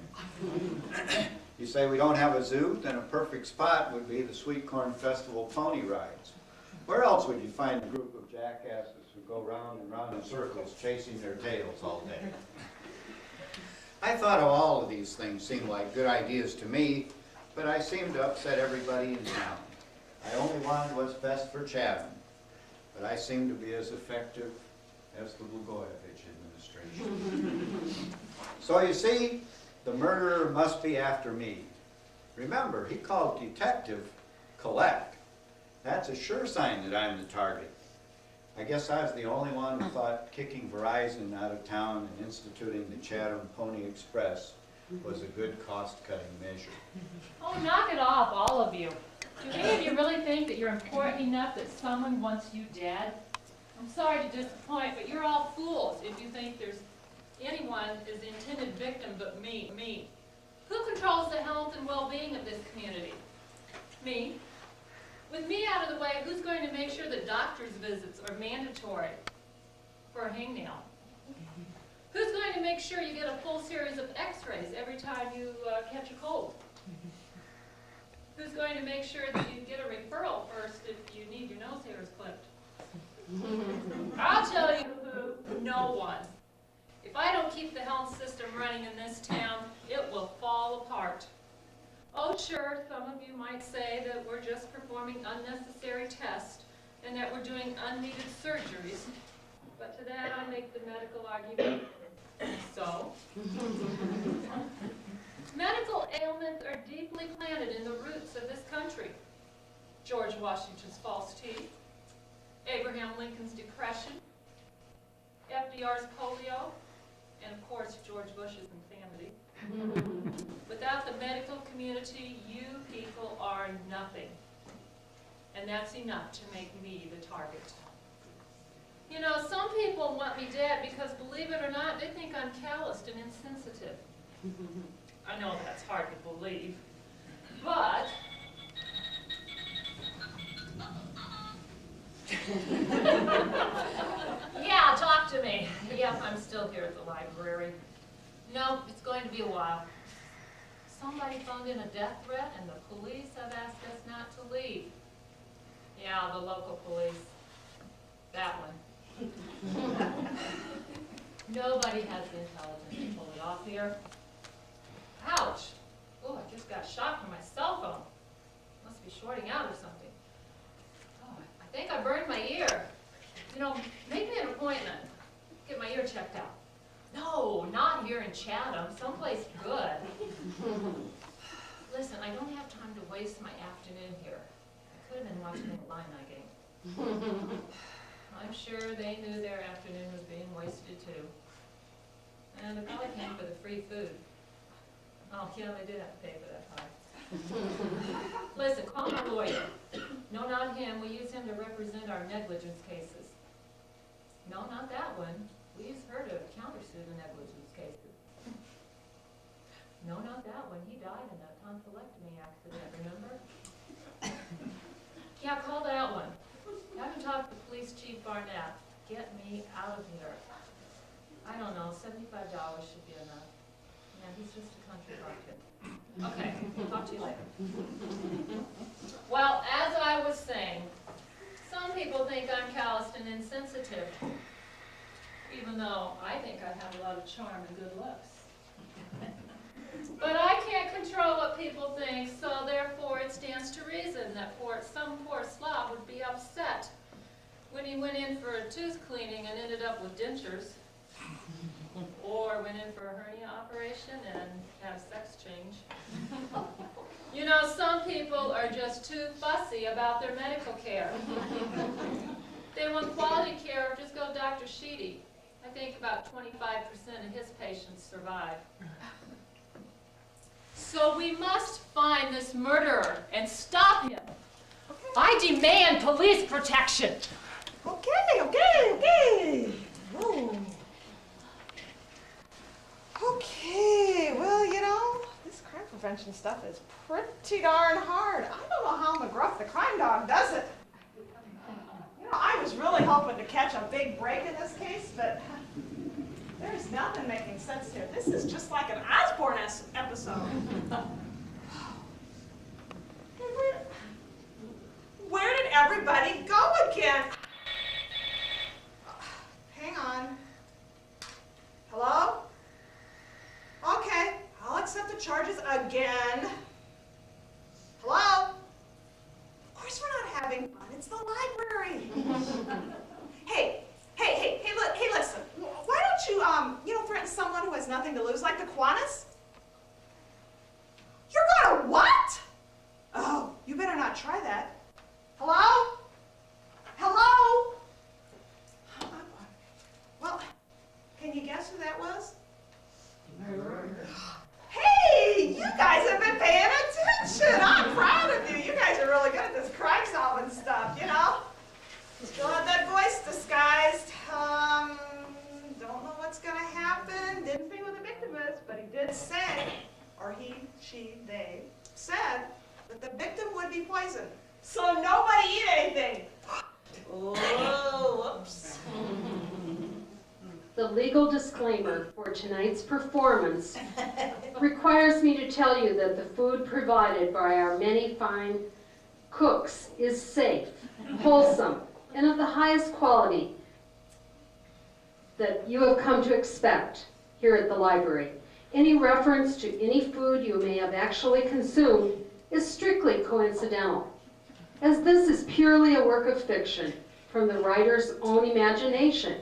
You say we don't have a zoo, then a perfect spot would be the Sweet Corn Festival pony rides. Where else would you find a group of jackasses who go round and round in circles chasing their tails all day? I thought of all of these things seemed like good ideas to me, but I seemed to upset everybody in town. I only wanted what's best for Chatham, but I seem to be as effective as the Blagojevich administration. So you see, the murderer must be after me. Remember, he called Detective Collect. That's a sure sign that I'm the target. I guess I was the only one who thought kicking Verizon out of town and instituting the Chatham Pony Express was a good cost-cutting measure. Oh, knock it off, all of you. Do any of you really think that you're important enough that someone wants you dead? I'm sorry to disappoint, but you're all fools if you think there's anyone as the intended victim but me. Who controls the health and well-being of this community? Me. With me out of the way, who's going to make sure that doctor's visits are mandatory for a hangnail? Who's going to make sure you get a full series of x-rays every time you catch a cold? Who's going to make sure that you get a referral first if you need your nose hairs clipped? I'll tell you who, no one. If I don't keep the health system running in this town, it will fall apart. Oh, sure, some of you might say that we're just performing unnecessary tests and that we're doing unneeded surgeries. But to that, I make the medical argument. So? Medical ailments are deeply planted in the roots of this country. George Washington's false teeth, Abraham Lincoln's depression, FDR's polio, and of course, George Bush's insanity. Without the medical community, you people are nothing. And that's enough to make me the target. You know, some people want me dead because, believe it or not, they think I'm calloused and insensitive. I know that's hard to believe, but yeah, talk to me. Yep, I'm still here at the library. No, it's going to be a while. Somebody phoned in a death threat and the police have asked us not to leave. Yeah, the local police. That one. Nobody has the intelligence to pull it off here. Ouch! Oh, I just got shot from my cell phone. Must be shorting out or something. Oh, I think I burned my ear. You know, make me an appointment. Get my ear checked out. No, not here in Chatham. Someplace good. Listen, I don't have time to waste my afternoon here. I could have been watching the Illini game. I'm sure they knew their afternoon was being wasted too. And they probably came for the free food. Oh, yeah, they did have to pay for that part. Listen, call my lawyer. No, not him. We use him to represent our negligence cases. No, not that one. We use her to countersue the negligence cases. No, not that one. He died in that tonsillectomy accident, remember? Yeah, call that one. Have him talk to Police Chief Barnett. Get me out of here. I don't know, $75 should be enough. Yeah, he's just a country bumpkin. Okay, talk to you later. Well, as I was saying, some people think I'm calloused and insensitive, even though I think I have a lot of charm and good looks. But I can't control what people think, so therefore it stands to reason that some poor slob would be upset when he went in for a tooth cleaning and ended up with dentures, or went in for a hernia operation and had a sex change. You know, some people are just too fussy about their medical care. They want quality care, just go to Dr. Sheedy. I think about 25% of his patients survive. So we must find this murderer and stop him. I demand police protection. Okay. Okay, well, you know, this crime prevention stuff is pretty darn hard. I don't know how McGruff the crime dog does it. You know, I was really hoping to catch a big break in this case, but there's nothing making sense here. This is just like an Osborne episode. Where did everybody go again? Hang on. Hello? Okay, I'll accept the charges again. Hello? Of course we're not having fun. It's the library. Hey, listen. Why don't you, threaten someone who has nothing to lose, like the Kiwanis? You're gonna what? Oh, you better not try that. Hello? Hello? Well, can you guess who that was? Hey, you guys have been paying attention. I'm proud of you. You guys are really good at this crime solving stuff, you know? Still have that voice disguised. Don't know what's gonna happen. Didn't say who the victim is, but he did say, or he, she, they, said that the victim would be poisoned. So nobody eat anything. Oh, whoops. The legal disclaimer for tonight's performance requires me to tell you that the food provided by our many fine cooks is safe, wholesome, and of the highest quality that you have come to expect here at the library. Any reference to any food you may have actually consumed is strictly coincidental, as this is purely a work of fiction from the writer's own imagination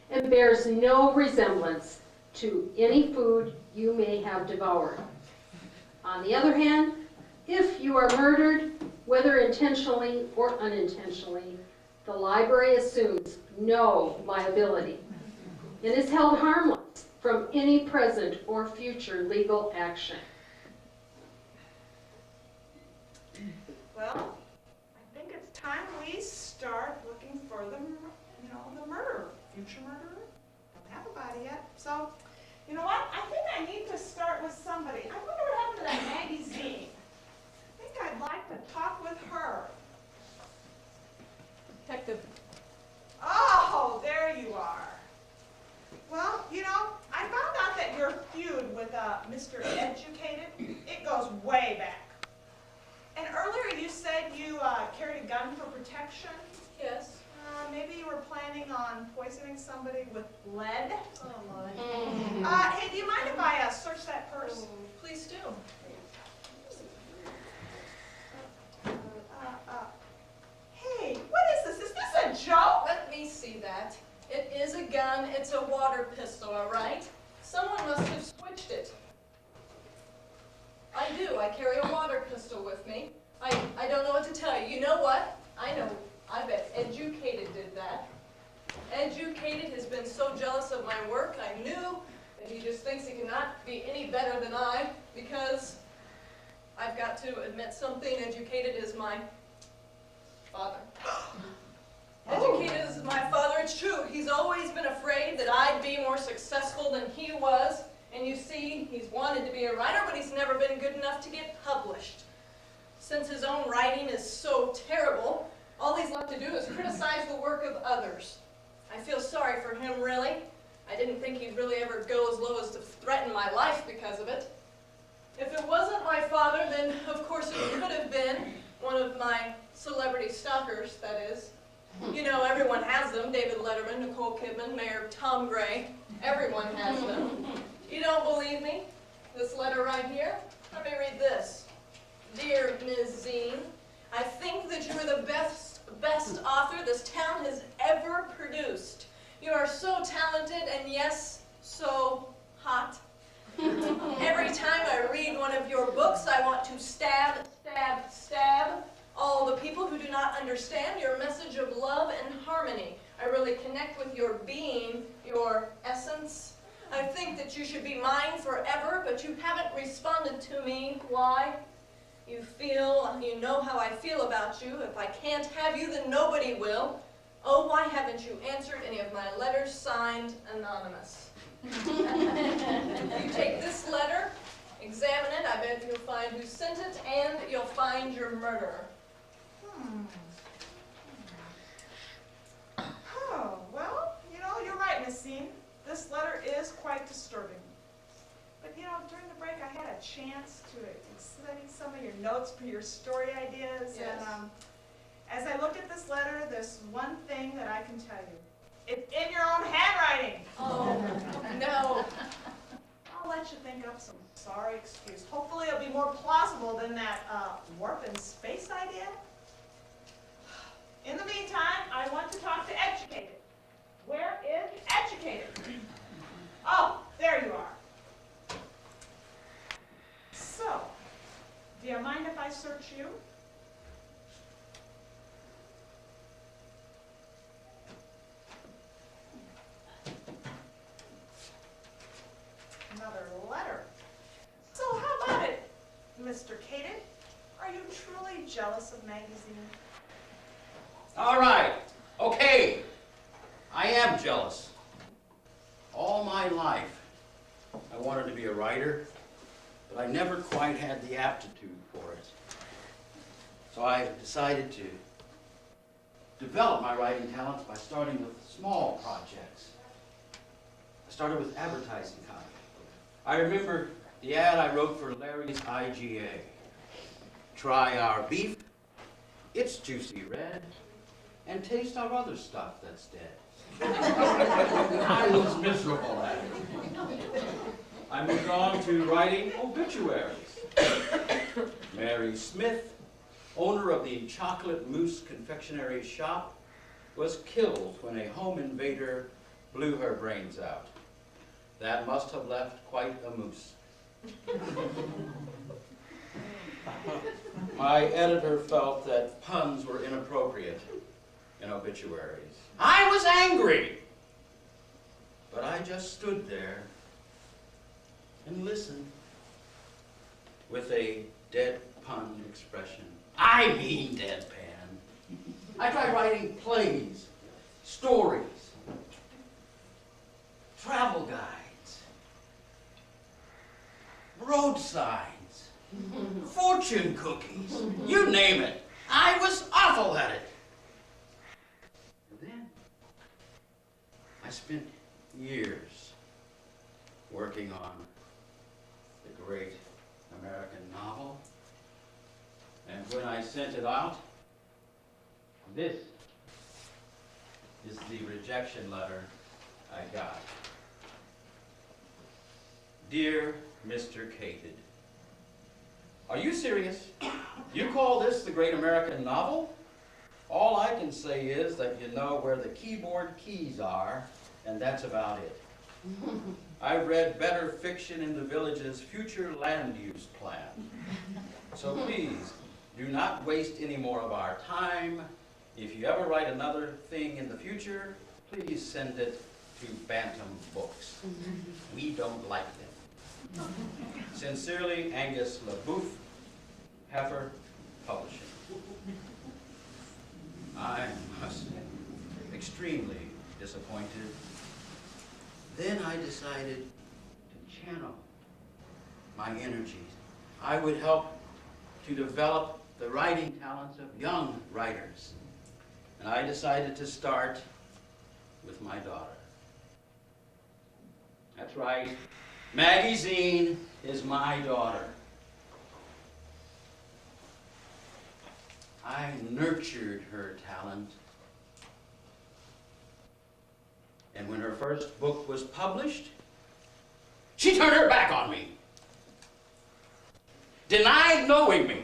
and bears no resemblance to any food you may have devoured. On the other hand, if you are murdered, whether intentionally or unintentionally, the library assumes no liability and is held harmless from any present or future legal action. Well, I think it's time we start looking for the, the murderer, future murderer. Don't have a body yet. So, you know what? I think I need to start with somebody. I wonder what happened to that magazine. I think I'd like to talk with her. Detective. Oh, there you are. Well, I found out that your feud with Mr. Educated, it goes way back. And earlier you said you carried a gun for protection. Yes. Maybe you were planning on poisoning somebody with lead. Oh my. Hey, do you mind if I search that purse? Please do. Hey, what is this? Is this a joke? Let me see that. It is a gun. It's a water pistol, all right? Someone must have switched it. I do. I carry a water pistol with me. I don't know what to tell you. You know what? I know. I bet Educated did that. Educated has been so jealous of my work. I knew that he just thinks he cannot be any better than I, because I've got to admit something. Educated is my father. Educated is my father. It's true. He's always been afraid that I'd be more successful than he was. And you see, he's wanted to be a writer, but he's never been good enough to get published. Since his own writing is so terrible, all he's left to do is criticize the work of others. I feel sorry for him, really. I didn't think he'd really ever go as low as to threaten my life because of it. If it wasn't my father, then of course it could have been one of my celebrity stalkers, that is. You know, everyone has them. David Letterman, Nicole Kidman, Mayor Tom Gray. Everyone has them. You don't believe me? This letter right here? Let me read this. Dear Ms. Zine, I think that you are the best author this town has ever produced. You are so talented and, yes, so hot. Every time I read one of your books, I want to stab, stab, stab all the people who do not understand your message of love and harmony. I really connect with your being, your essence. I think that you should be mine forever, but you haven't responded to me. Why? You know how I feel about you. If I can't have you, then nobody will. Oh, why haven't you answered any of my letters signed anonymous? If you take this letter, examine it, I bet you'll find who sent it, and you'll find your murderer. Oh, well, you're right, Miss Zine. This letter is quite disturbing. But, during the break, I had a chance to study some of your notes for your story ideas. Yes. And as I look at this letter, there's one thing that I can tell you. It's in your own handwriting. Oh, no. I'll let you think up some sorry excuse. Hopefully it'll be more plausible than that warp in space idea. In the meantime, I want to talk to Educated. Where is Educated? Oh, there you are. So, do you mind if I search you? Another letter. So how about it, Mr. Caden? Are you truly jealous of Magazine? All right, okay. I am jealous. All my life, I wanted to be a writer, but I never quite had the aptitude for it. So I decided to develop my writing talents by starting with small projects. I started with advertising copy. I remember the ad I wrote for Larry's IGA. Try our beef, it's juicy red, and taste our other stuff that's dead. I was miserable at it. I moved on to writing obituaries. Mary Smith, owner of the Chocolate Mousse Confectionery Shop, was killed when a home invader blew her brains out. That must have left quite a mousse. My editor felt that puns were inappropriate in obituaries. I was angry, but I just stood there and listened with a deadpan expression. I mean deadpan. I tried writing plays, stories, travel guides, road signs, fortune cookies, you name it. I was awful at it. And then I spent years working on the great American novel. And when I sent it out, this is the rejection letter I got. Dear Mr. Cated, are you serious? You call this the great American novel? All I can say is that you know where the keyboard keys are, and that's about it. I've read better fiction in the village's future land use plan. So please, do not waste any more of our time. If you ever write another thing in the future, please send it to Bantam Books. We don't like them. Sincerely, Angus LaBouffe, Heifer Publishing. I must say, extremely disappointed. Then I decided to channel my energies. I would help to develop the writing talents of young writers. And I decided to start with my daughter. That's right. Maggie Zine is my daughter. I nurtured her talent. And when her first book was published, she turned her back on me. Denied knowing me.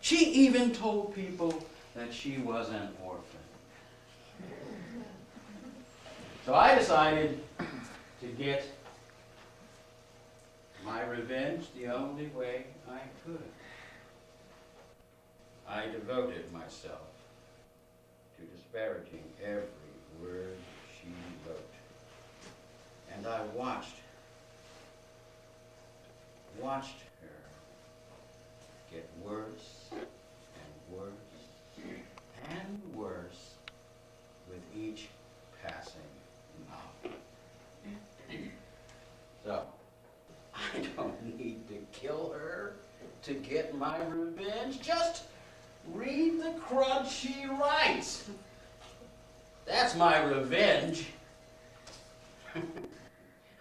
She even told people that she was an orphan. So I decided to get my revenge the only way I could. I devoted myself to disparaging every word she wrote. And I watched her get worse and worse and worse with each passing novel. So, I don't need to kill her to get my revenge. Just read the crud she writes. That's my revenge.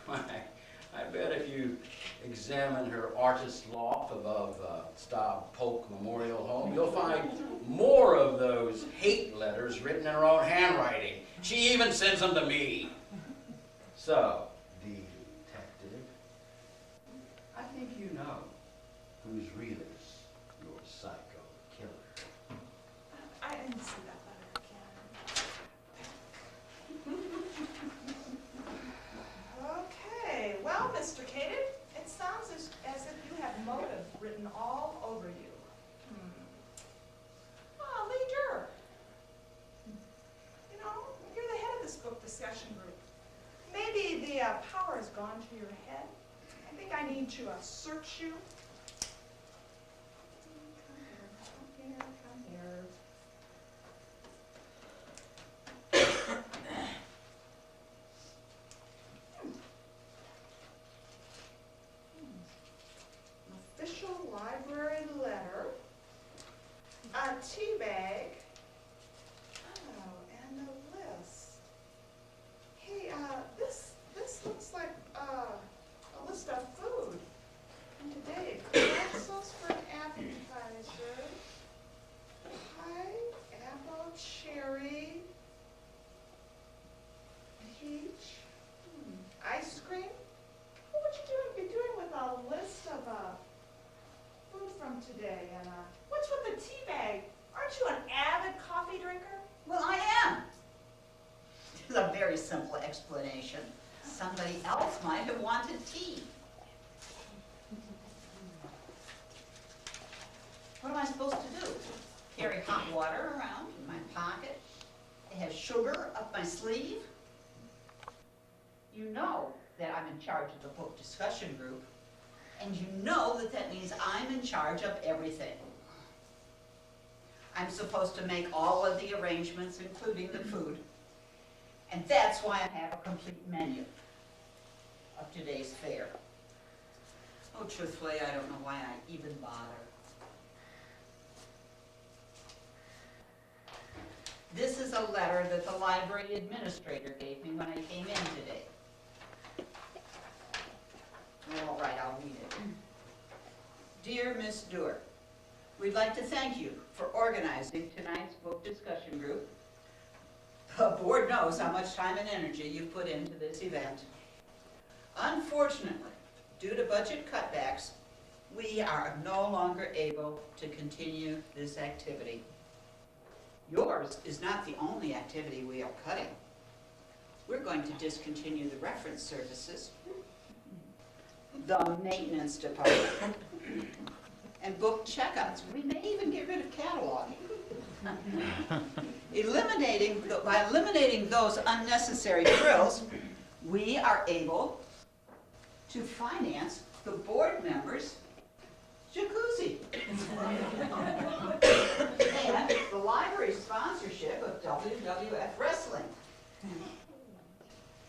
I bet if you examine her artist's loft above Staub Polk Memorial Home, you'll find more of those hate letters written in her own handwriting. She even sends them to me. So, detective, I think you know who's really your psycho killer. I didn't see that letter again. Okay, well, Mr. Caden, it sounds as if you have motive written all over you. Oh, Lee Durr. You know, you're the head of this book discussion group. Maybe the power has gone to your head. I think I need to search you. Come here. Official library letter, a tea bag, oh, and a list. Hey, this looks like a list of food. And today, pretzels for an appetizer, pie, apple, cherry, peach, ice cream, very simple explanation. Somebody else might have wanted tea. What am I supposed to do? Carry hot water around in my pocket? Have sugar up my sleeve? You know that I'm in charge of the book discussion group, and you know that that means I'm in charge of everything. I'm supposed to make all of the arrangements, including the food, and that's why I have a complete menu of today's fare. Oh, truthfully, I don't know why I even bother. This is a letter that the library administrator gave me when I came in today. All right, I'll read it. Dear Miss Dewar, we'd like to thank you for organizing tonight's book discussion group. The board knows how much time and energy you've put into this event. Unfortunately, due to budget cutbacks, we are no longer able to continue this activity. Yours is not the only activity we are cutting. We're going to discontinue the reference services, the maintenance department, and book checkouts. We may even get rid of cataloging. By eliminating those unnecessary frills, we are able to finance the board members' jacuzzi. And the library sponsorship of WWF Wrestling.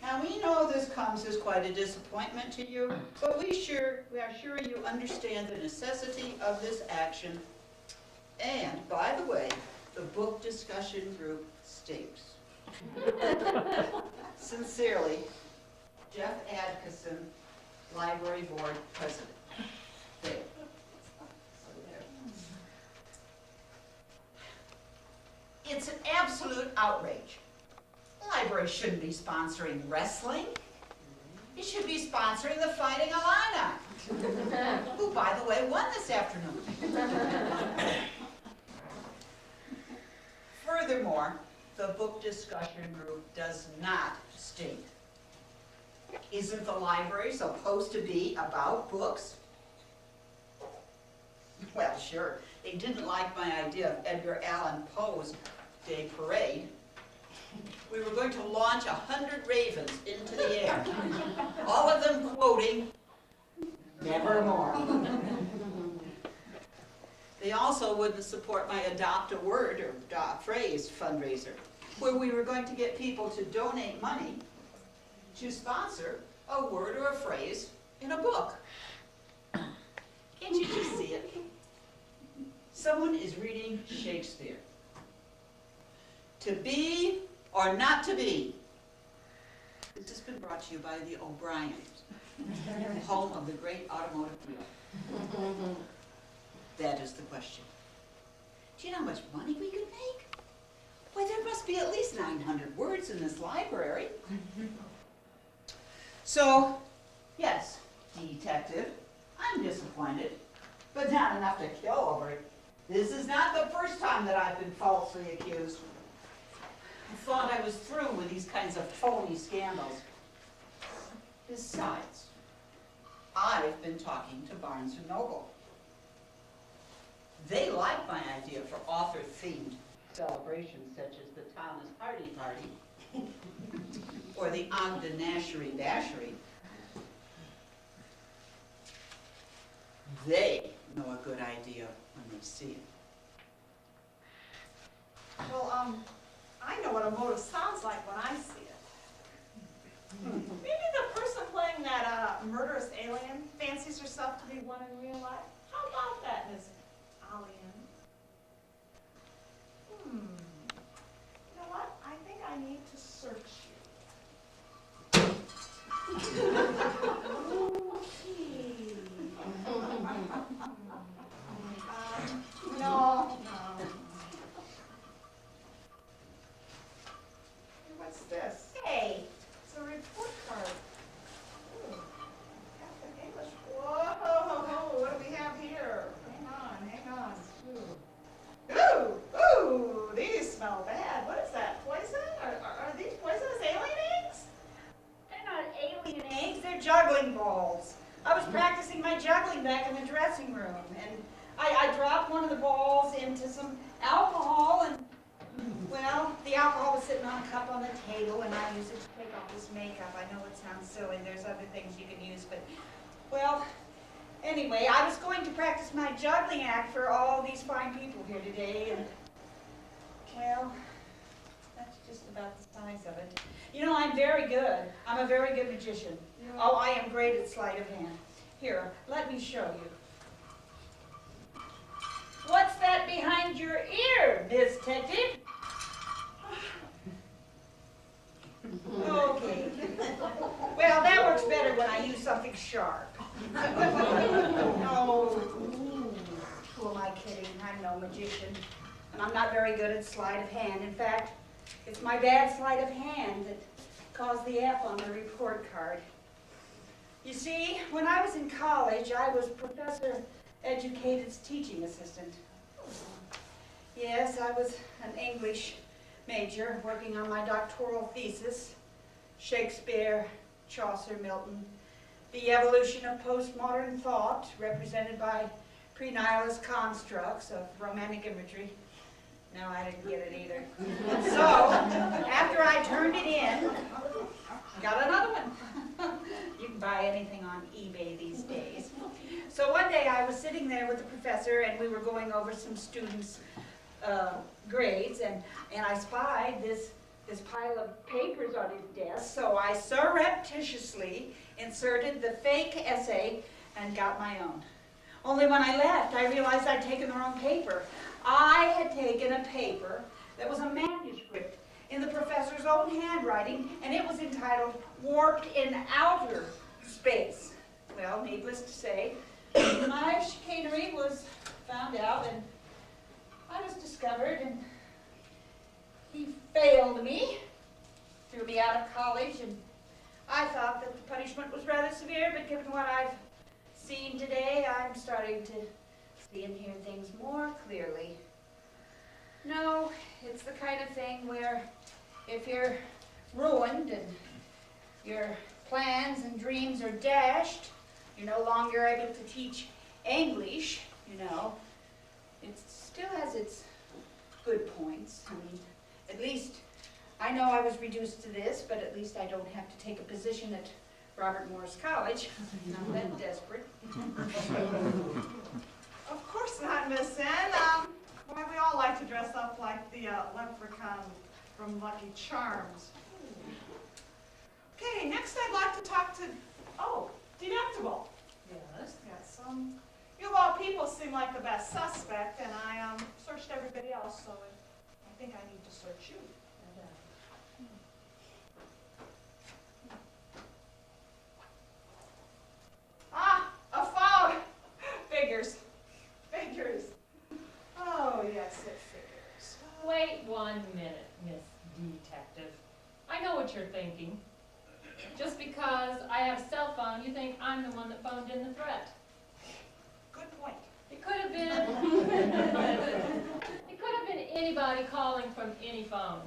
Now, we know this comes as quite a disappointment to you, but we are sure you understand the necessity of this action. And, by the way, the book discussion group stinks. Sincerely, Jeff Adkisson, Library Board President. There. It's an absolute outrage. The library shouldn't be sponsoring wrestling. It should be sponsoring the Fighting Illini, who, by the way, won this afternoon. Furthermore, the book discussion group does not stink. Isn't the library supposed to be about books? Well, sure, they didn't like my idea of Edgar Allan Poe's Day Parade. We were going to launch 100 ravens into the air, all of them quoting, "Nevermore." They also wouldn't support my Adopt a Word or Phrase fundraiser, where we were going to get people to donate money to sponsor a word or a phrase in a book. Can't you just see it? Someone is reading Shakespeare. To be or not to be? This has been brought to you by the O'Briens, home of the great automotive dealer. That is the question. Do you know how much money we could make? Why, there must be at least 900 words in this library. So, yes, detective, I'm disappointed, but not enough to kill over it. This is not the first time that I've been falsely accused. I thought I was through with these kinds of phony scandals. Besides, I've been talking to Barnes & Noble. They like my idea for author-themed celebrations such as the Thomas Hardy Party or the Ogden Nashery Bashery. They know a good idea when they see it. Well, I know what a motive sounds like when I see it. Maybe the person playing that murderous alien fancies herself to be one in real life. How about that, Miss Alien? You know what? I think I need to search you. No. What's this? Hey, it's a report card. Ooh, Catholic English. Whoa, what do we have here? Hang on. Ooh, these smell bad. What is that, poison? Are these poisonous alien eggs? juggling back in the dressing room, and I dropped one of the balls into some alcohol, and, well, the alcohol was sitting on a cup on the table, and I used it to take off this makeup. I know it sounds silly, there's other things you can use, but, well, anyway, I was going to practice my juggling act for all these fine people here today, and, well, that's just about the size of it. You know, I'm very good. I'm a very good magician. Oh, I am great at sleight of hand. Here, let me show you. What's that behind your ear, Miss Detective? Okay. Well, that works better when I use something sharp. No. Who am I kidding? I'm no magician. And I'm not very good at sleight of hand. In fact, it's my bad sleight of hand that caused the F on the report card. You see, when I was in college, I was Professor Educated's teaching assistant. Yes, I was an English major working on my doctoral thesis, Shakespeare, Chaucer, Milton, the evolution of postmodern thought represented by pre-nihilist constructs of romantic imagery. No, I didn't get it either. So, after I turned it in, got another one. You can buy anything on eBay these days. So one day I was sitting there with the professor, and we were going over some students' grades, and I spied this pile of papers on his desk, so I surreptitiously inserted the fake essay and got my own. Only when I left, I realized I'd taken the wrong paper. I had taken a paper that was a manuscript in the professor's own handwriting, and it was entitled Warped in Outer Space. Well, needless to say, my chicanery was found out, and I was discovered, and he failed me, threw me out of college, and I thought that the punishment was rather severe, but given what I've seen today, I'm starting to see and hear things more clearly. No, it's the kind of thing where if you're ruined and your plans and dreams are dashed, you're no longer able to teach English, you know. It still has its good points. I mean, at least I know I was reduced to this, but at least I don't have to take a position at Robert Morris College. Not that desperate. Of course not, Miss Ann. Why, we all like to dress up like the leprechaun from Lucky Charms. Okay, next I'd like to talk to, Deductible. Yes? Yes, you of all people seem like the best suspect, and I searched everybody else, so I think I need to search you. A phone! Figures. Figures. Oh, yes, it figures. Wait 1 minute, Miss Detective. I know what you're thinking. Just because I have a cell phone, you think I'm the one that phoned in the threat. Good point. It could have been, it could have been anybody calling from any phone.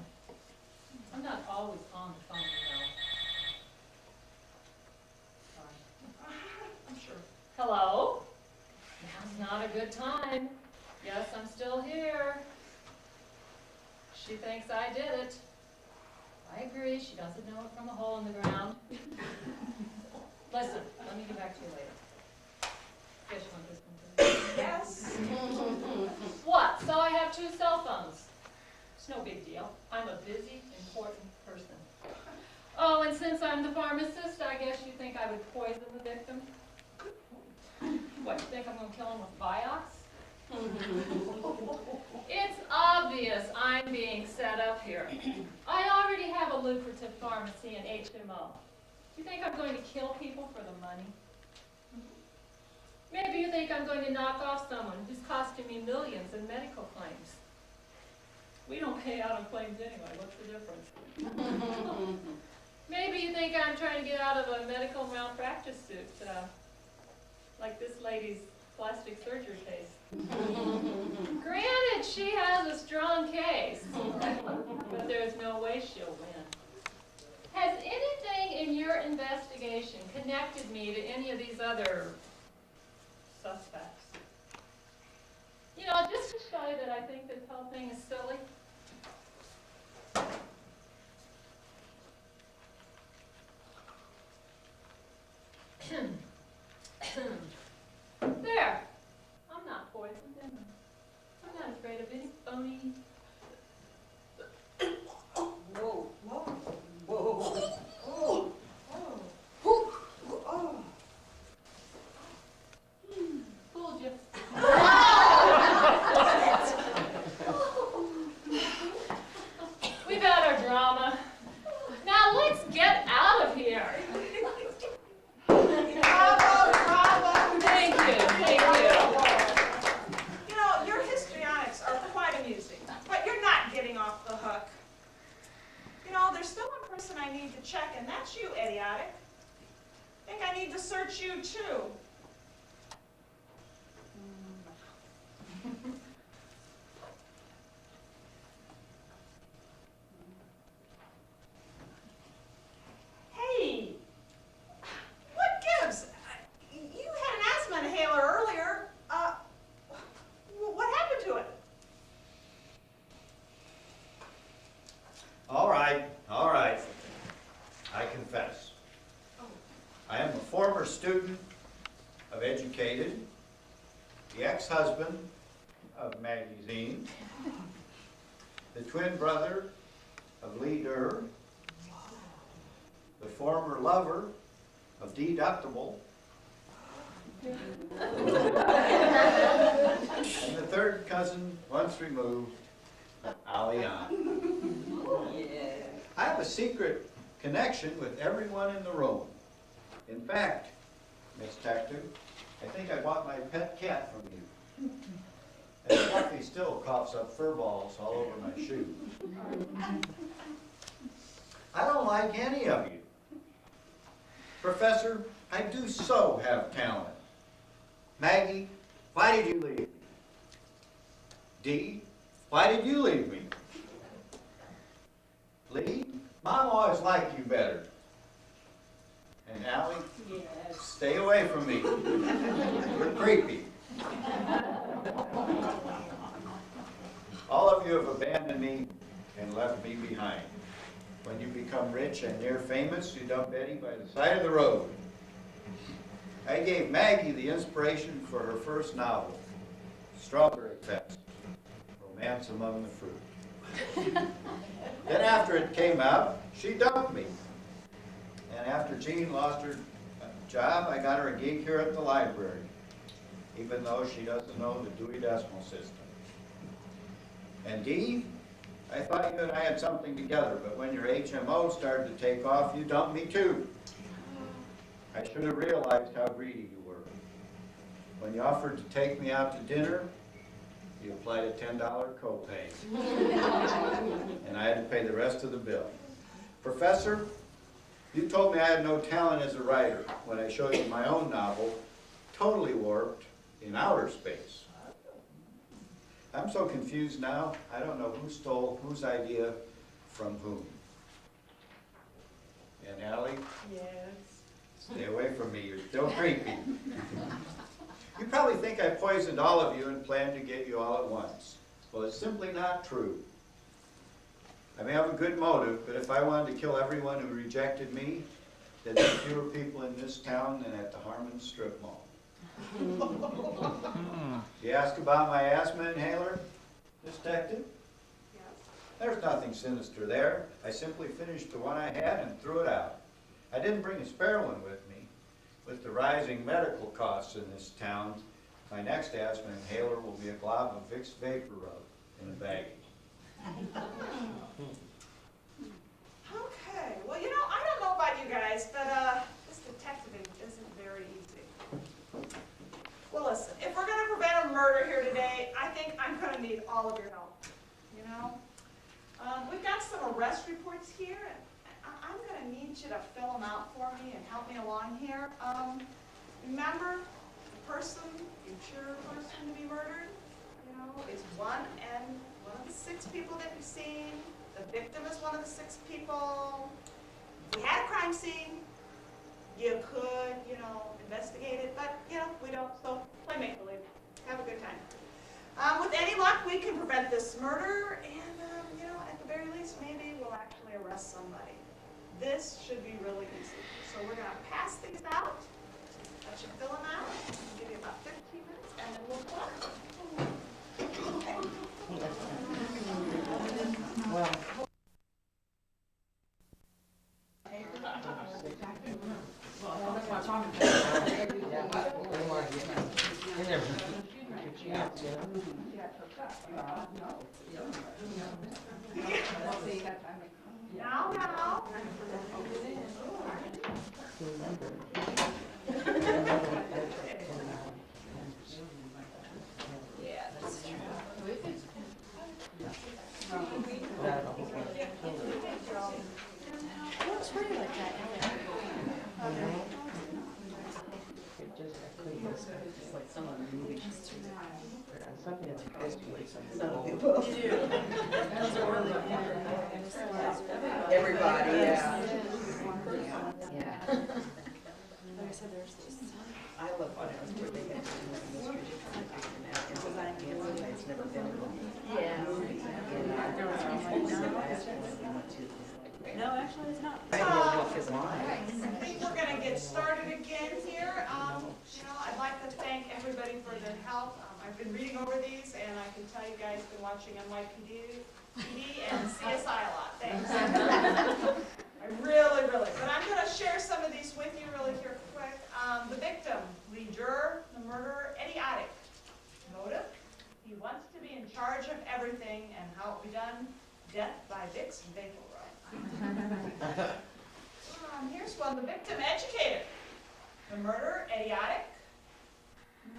I'm not always on the phone, you know. Sorry. I'm sure. Hello? Now's not a good time. Yes, I'm still here. She thinks I did it. I agree, she doesn't know it from a hole in the ground. Listen, let me get back to you later. Guess you want this one too? Yes. What? So I have 2 cell phones. It's no big deal. I'm a busy, important person. Oh, and since I'm the pharmacist, I guess you think I would poison the victim? What, you think I'm going to kill him with Vioxx? It's obvious I'm being set up here. I already have a lucrative pharmacy and HMO. Do you think I'm going to kill people for the money? Maybe you think I'm going to knock off someone who's costing me millions in medical claims. We don't pay out on claims anyway. What's the difference? Maybe you think I'm trying to get out of a medical malpractice suit, like this lady's plastic surgery case. Granted, she has a strong case, but there's no way she'll win. Has anything in your investigation connected me to any of these other suspects. You know, just to show you that I think this whole thing is silly. There. I'm not poisoned, am I? I'm not afraid of any phony. Whoa, whoa, whoa, oh, oh. Fooled you. We've had our drama. Now let's get out of here. Bravo, bravo. Thank you, thank you. You know, your histrionics are quite amusing, but you're not getting off the hook. You know, there's still one person I need to check, and that's you, idiotic. I think I need to search you, too. Hey, what gives? You had an asthma inhaler earlier. What happened to it? All right, all right. I confess. I am a former student of Educated, the ex-husband of Maggie Zine, the twin brother of Lee Durr, the former lover of Deductible, and the third cousin, once removed, of Allianz. Yeah. I have a secret connection with everyone in the room. In fact, Miss Tector, I think I bought my pet cat from you. And Fluffy still coughs up fur balls all over my shoes. I don't like any of you. Professor, I do so have talent. Maggie, why did you leave me? Dee, why did you leave me? Lee, Mom always liked you better. And Allie, Yes. stay away from me. You're creepy. All of you have abandoned me and left me behind. When you become rich and near famous, you dump Eddie by the side of the road. I gave Maggie the inspiration for her first novel, Strawberry Fest, Romance Among the Fruit. Then after it came out, she dumped me. And after Jean lost her job, I got her a gig here at the library, even though she doesn't know the Dewey Decimal System. And Dee, I thought you and I had something together, but when your HMO started to take off, you dumped me too. I should have realized how greedy you were. When you offered to take me out to dinner, you applied a $10 copay. And I had to pay the rest of the bill. Professor, you told me I had no talent as a writer when I showed you my own novel, Totally Warped in Outer Space. I'm so confused now, I don't know who stole whose idea from whom. And Allie, Yes. stay away from me, you're still creepy. You probably think I poisoned all of you and planned to get you all at once. Well, it's simply not true. I may have a good motive, but if I wanted to kill everyone who rejected me, there'd be fewer people in this town than at the Harmon Strip Mall. You ask about my asthma inhaler, Detective? Yes. There's nothing sinister there. I simply finished the one I had and threw it out. I didn't bring a spare one with me. With the rising medical costs in this town, my next asthma inhaler will be a glob of Vicks Vapor Rub in a baggie. Okay, well, you know, I don't know about you guys, but this detective isn't very easy. Well, listen, if we're gonna prevent a murder here today, I think I'm gonna need all of your help, you know? We've got some arrest reports here, and I'm gonna need you to fill them out for me and help me along here. Remember, the future person to be murdered, you know, is one of the 6 people that you've seen. The victim is one of the 6 people. If we had a crime scene, you could, you know, investigate it, but, you know, we don't, so play Play make-believe. Have a good time. With any luck, we can prevent this murder, and, at the very least, maybe we'll actually arrest somebody. This should be really easy. So we're going to pass these out. That should fill them out. I'll give you about 15 minutes, and then we'll close. Well. Now. Yeah, that's true. Looks pretty like that. Like some of the movies. Something that's supposed to be something. Everybody, yeah. Yeah. Like I said, there's this. I love videos where they get to the mystery to try to figure it out. And sometimes it's never been in a Yeah. movie. And No, actually, it's not. I don't know his line. I think we're going to get started again here. I'd like to thank everybody for their help. I've been reading over these, and I can tell you guys have been watching NYPD and CSI a lot. Thanks. I really. But I'm going to share some of these with you really here quick. The victim, lead juror, the murderer, idiotic. Motive, he wants to be in charge of everything, and how it be done, death by Vicks Vaporub. Here's one, the victim, educated. The murderer, idiotic.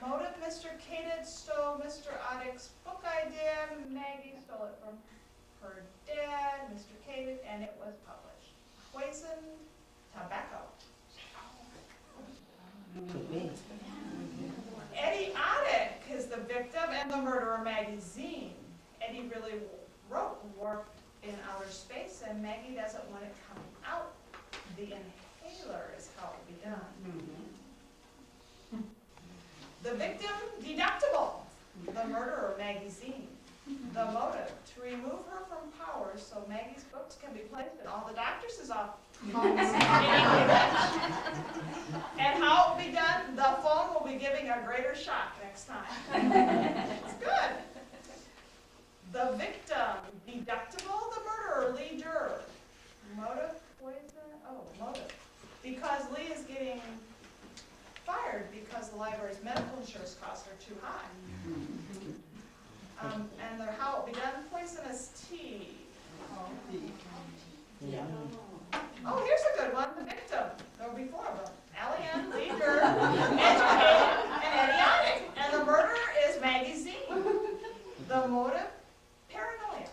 Motive, Mr. Cated stole Mr. Oddick's book idea. Maggie stole it from her dad, Mr. Cated, and it was published. Poison, tobacco. Eddie Oddick is the victim and the murderer, Maggie Zine. Eddie really wrote Warp in Outer Space, and Maggie doesn't want it coming out. The inhaler is how it be done. The victim, deductible. The murderer, Maggie Zine. The motive, to remove her from power so Maggie's books can be placed in all the doctors' offices. And how it will be done, the phone will be giving a greater shock next time. It's good. The victim, deductible. The murderer, lead juror. Motive, poison, motive. Because Lee is getting fired because the library's medical insurance costs are too high. And their how it be done, poisonous tea. Oh, here's a good one, the victim. There will be four of them. Alien, leader, educated, and idiotic. And the murderer is Maggie Z. The motive, paranoia.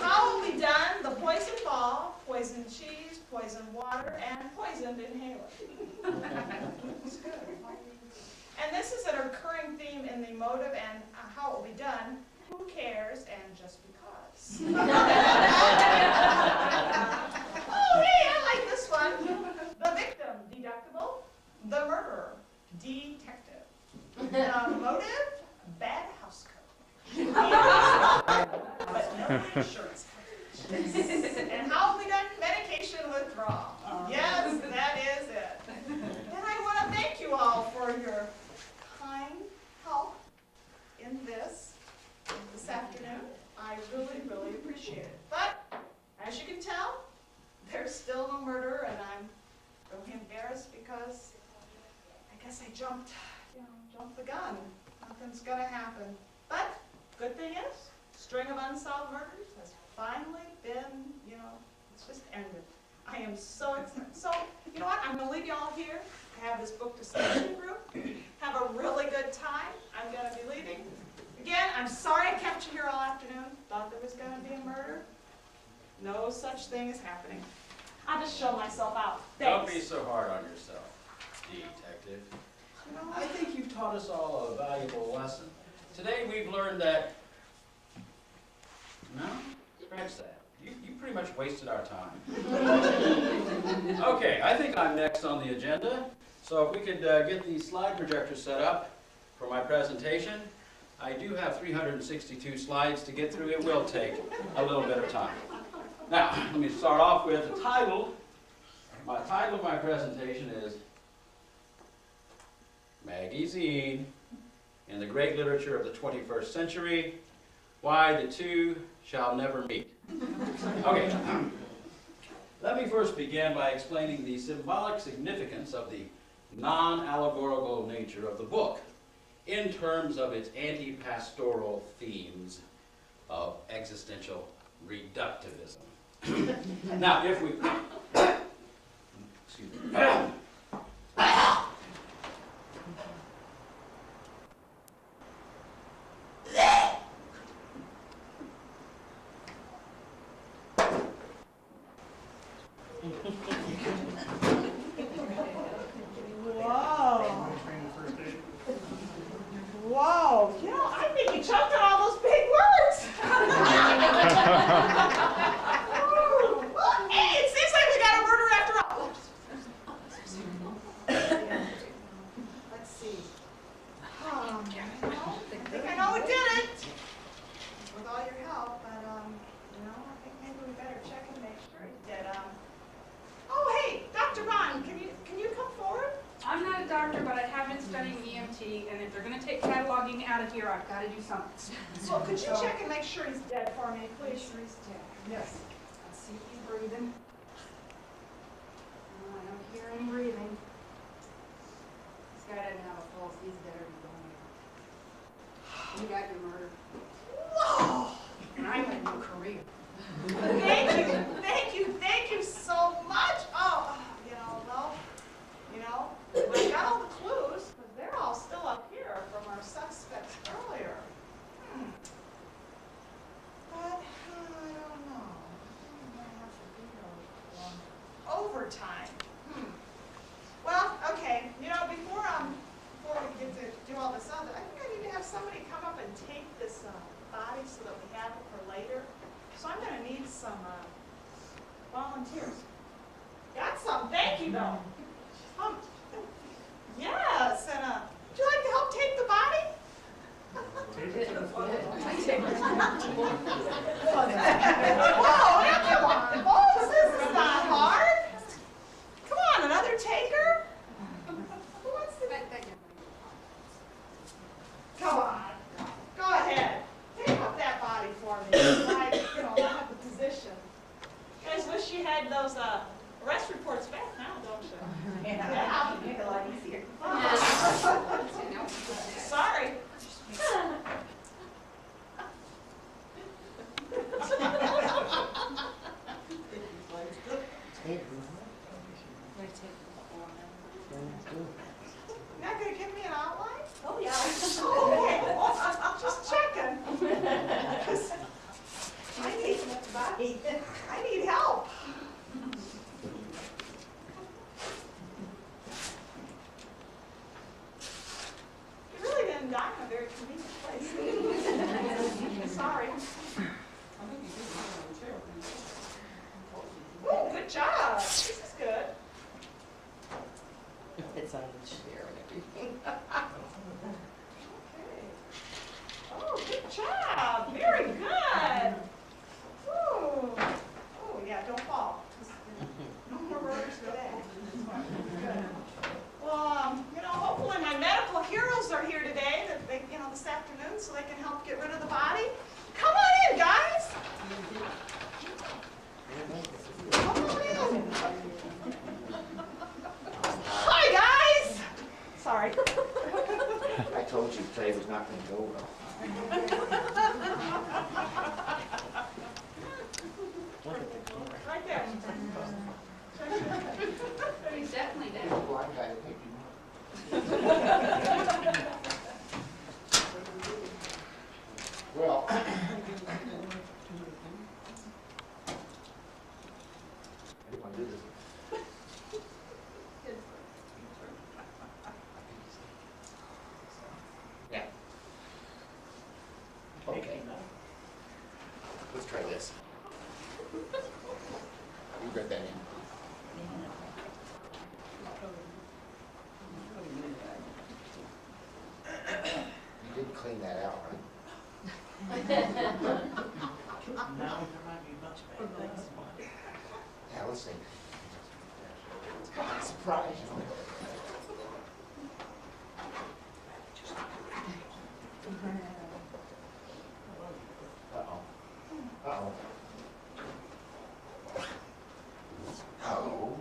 How will be done, the poison ball, poison cheese, poison water, and poisoned inhaler. It's good. And this is a recurring theme in the motive and how it will be done. Who cares and just because. Oh, hey, I like this one. The victim, deductible. The murderer, detective. The motive, bad house coat. But no insurance coverage. And how will be done? Medication withdrawal. Yes, that is it. And I want to thank you all for your kind help in this afternoon. I really appreciate it. But as you can tell, there's still no murder, and I'm really embarrassed because I guess I jumped the gun. Nothing's gonna happen. But good thing is, string of unsolved murders has finally been, it's just ended. I am so excited. So, you know what? I'm gonna leave you all here. I have this book discussion group. Have a really good time. I'm gonna be leaving. Again, I'm sorry I kept you here all afternoon. Thought there was gonna be a murder. No such thing is happening. I'll just show myself out. Don't Thanks. be so hard on yourself, detective. You know, I think you've taught us all a valuable lesson. Today we've learned that, no, scratch that. You pretty much wasted our time. Okay, I think I'm next on the agenda. So if we could get the slide projector set up for my presentation. I do have 362 slides to get through. It will take a little bit of time. Now, let me start off with the title. My title of my presentation is Maggie Zine in the Great Literature of the 21st Century, Why the Two Shall Never Meet. Okay, let me first begin by explaining the symbolic significance of the non-allegorical nature of the book in terms of its anti-pastoral themes of existential reductivism. Now, if we... Excuse me. Whoa. Whoa, you know, I think you choked on all those big words. Well, hey, it seems like we got a murder after all. Let's see. I think I know who did it. With all your help, but, I think maybe we better check and make sure he did. Oh, hey, Dr. Bond, can you come forward? I'm not a doctor, but I have been studying EMT, and if they're going to take cataloging out of here, I've got to do something. Well, could you check and make sure he's dead for me, Pretty please? sure he's dead. Yes. Let's see if he's breathing. Oh, I don't hear him breathing. This guy doesn't have a pulse. He's dead or he's going. You got your murder. Whoa! And I had no career. Thank you so much. Oh, I got all the clues, but they're all still up here from our suspects earlier. But, I don't know. I might have to be here overtime. Well, okay, before we get to do all this other, I think I need to have somebody come up and take this body so that we have it for later. So I'm going to need some volunteers. Got some, thank you though. Yes, and would you like to help take the body? Whoa, now come on, folks, this is not hard. Come on, another taker? Who wants to? Come on, go ahead. Take up that body for me. I have the position. You guys wish you had those arrest reports back now, don't you? Yeah. Make it a lot easier. Sorry. Not gonna give me an outline? Oh, yeah. Okay, well, I'm just checking. 'Cause I need help. You really didn't die in a very convenient place. Sorry. Oh, good job. This is good. It's on the chair and everything. Okay. Oh, good job. Very good. Ooh. Oh, yeah, don't fall. No more murders today. Good. Well, hopefully my medical heroes are here today, that they, this afternoon, so they can help get rid of the body. Come on in, guys. Come on in. Hi, guys. Sorry. I told you today was not going to go well. Right there. He's definitely dead. Blind guy, thank you. Well, I didn't want to do this. Yeah. Okay. Let's try this. You read that in. much, man. Thanks. Yeah, let's see. God, surprise. Uh-oh. Uh-oh. Uh-oh.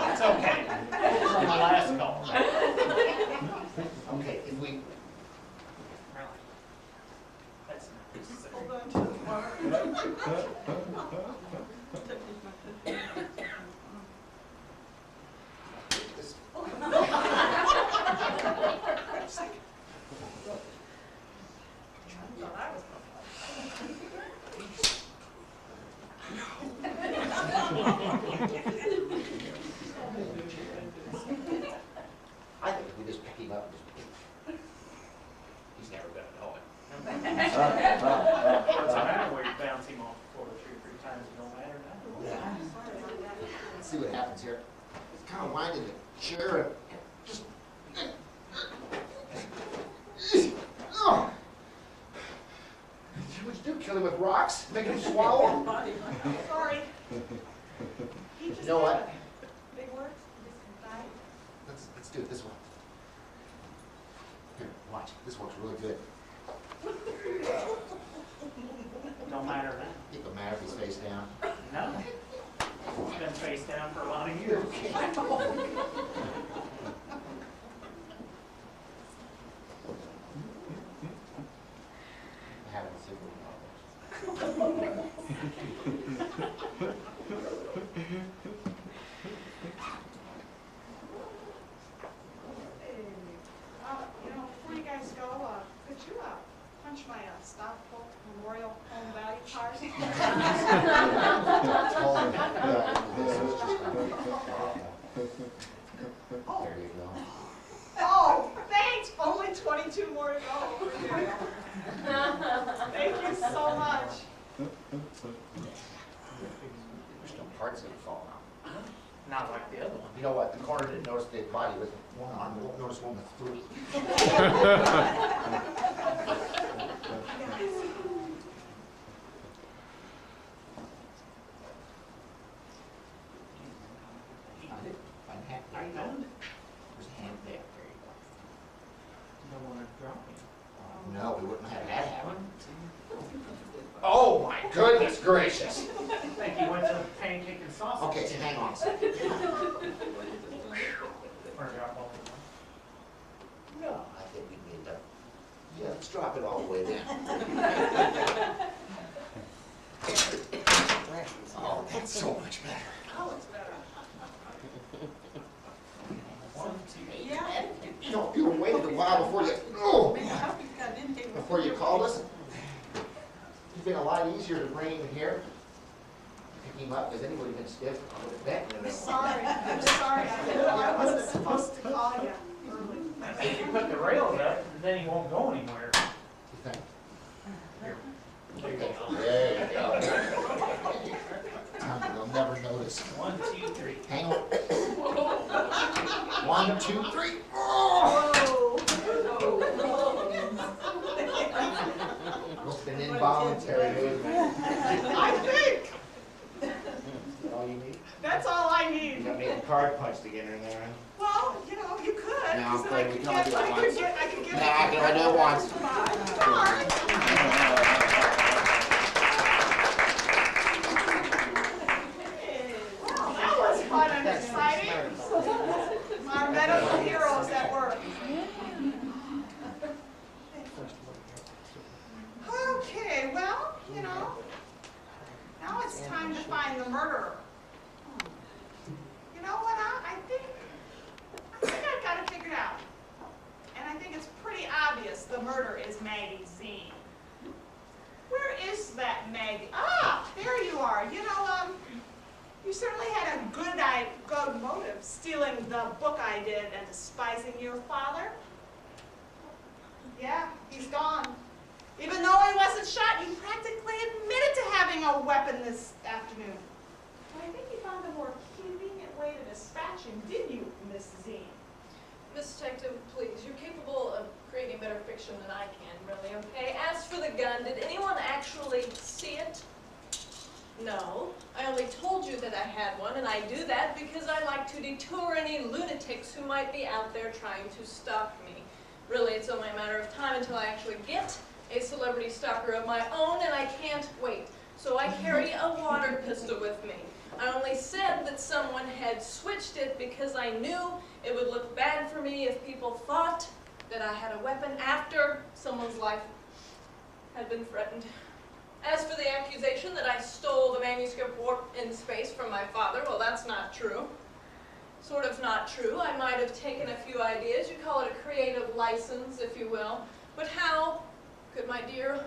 It's okay. This is my last call. Okay, if we, That's not Hold on to the bar. this, Thought I was I think if we just pick him up, he's never gonna know it. What's the matter where you bounce him off the floor 2 or 3 times? It don't matter now. Yeah. Let's see what happens here. It's kind of winding the chair and just. Oh. What'd you do? Kill him with rocks? Make him swallow? sorry. He just You know what? had big words, he just died. Let's do it this one. Here, watch. This works really good. Don't matter now. It don't matter if he's face down. No. He's been face down for a lot of years. Having cigarette problems. Hey, before you guys go, could you punch my Stockport Memorial Home Value card? There you go. Oh, thanks, only 22 more to go. Thank you so much. There's no parts that fall out. Not like the other one. You know what? The coroner didn't notice the dead body with one arm. He won't notice one with 3. Find it. Find the hand. There you go. There's a hand there. There you go. You don't want to drop him. No, we wouldn't have that happen. Oh my goodness gracious. I think he went to the pancake and sausage. Okay, so hang on a second. Or drop all of them. No, I think we need to, yeah, let's drop it all the way down. Oh, that's so much better. Oh, it's better. 1, 2, 8. Yeah. You waited a while before you, oh, I hope you got anything before you called us. It's been a lot easier to bring him here. Pick him up, because then he would have been stiff. I would have bent him. I'm sorry, I wasn't supposed to call you early. If you put the rails up, then he won't go anywhere. You think? Here. There you go. There you go. They'll never notice. 1, 2, 3. Hang on. 1, 2, 3. Oh! Must have been involuntary, wasn't it? I think Is that all you need? that's all I You need. got me a card punched again in there, huh? Well, you could. No, I'm 'cause then afraid we can only do it once. I could get. No, I can only do it once. Come on. Well, that was fun and exciting. Our medical heroes at work. Okay, well, now it's time to find the murderer. You know what, I think I've got it figured out. And I think it's pretty obvious the murder is Maggie Zine. Where is that Maggie? Ah, there you are. You certainly had a good motive, stealing the book I did and despising your father. Yeah, he's gone. Even though he wasn't shot, you practically admitted to having a weapon this afternoon. But I think you found a more convenient way to dispatch him, didn't you, Miss Zine? Miss Detective, please, you're capable of creating better fiction than I can, really, okay? As for the gun, did anyone actually see it? No. I only told you that I had one, and I do that because I like to detour any lunatics who might be out there trying to stalk me. Really, it's only a matter of time until I actually get a celebrity stalker of my own, and I can't wait. So I carry a water pistol with me. I only said that someone had switched it because I knew it would look bad for me if people thought that I had a weapon after someone's life had been threatened. As for the accusation that I stole the manuscript Warp in Space from my father, well, that's not true. Sort of not true. I might have taken a few ideas. You call it a creative license, if you will. But how could my dear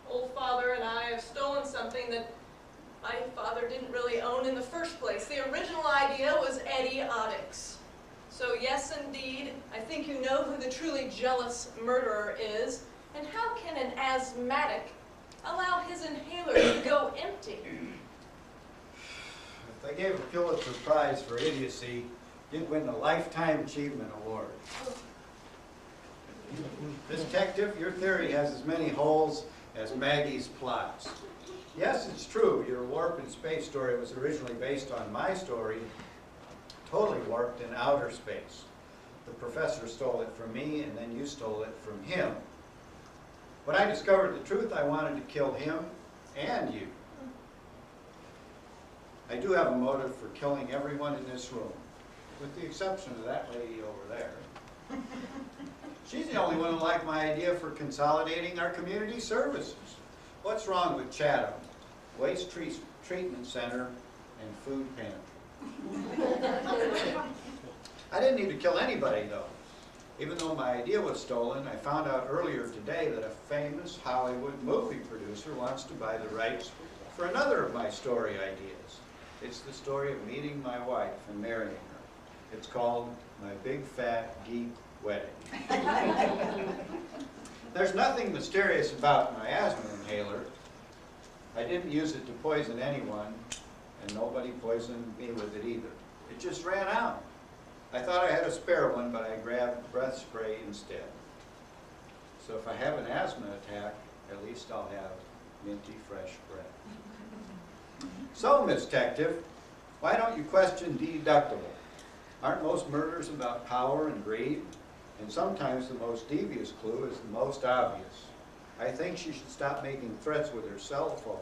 old father and I have stolen something that my father didn't really own in the first place? The original idea was idiotics. So yes, indeed, I think you know who the truly jealous murderer is. And how can an asthmatic allow his inhaler to go empty? If they gave a Pulitzer Prize for idiocy, you'd win the Lifetime Achievement Award. Detective, your theory has as many holes as Maggie's plots. Yes, it's true, your Warp in Space story was originally based on my story, totally warped in outer space. The professor stole it from me, and then you stole it from him. When I discovered the truth, I wanted to kill him and you. I do have a motive for killing everyone in this room, with the exception of that lady over there. She's the only one who liked my idea for consolidating our community services. What's wrong with Chatham? Waste treatment center and food pantry. I didn't need to kill anybody, though. Even though my idea was stolen, I found out earlier today that a famous Hollywood movie producer wants to buy the rights for another of my story ideas. It's the story of meeting my wife and marrying her. It's called My Big Fat Geek Wedding. There's nothing mysterious about my asthma inhaler. I didn't use it to poison anyone, and nobody poisoned me with it either. It just ran out. I thought I had a spare one, but I grabbed breath spray instead. So if I have an asthma attack, at least I'll have minty fresh breath. So, Miss Detective, why don't you question deductible? Aren't most murders about power and greed? And sometimes the most devious clue is the most obvious. I think she should stop making threats with her cell phone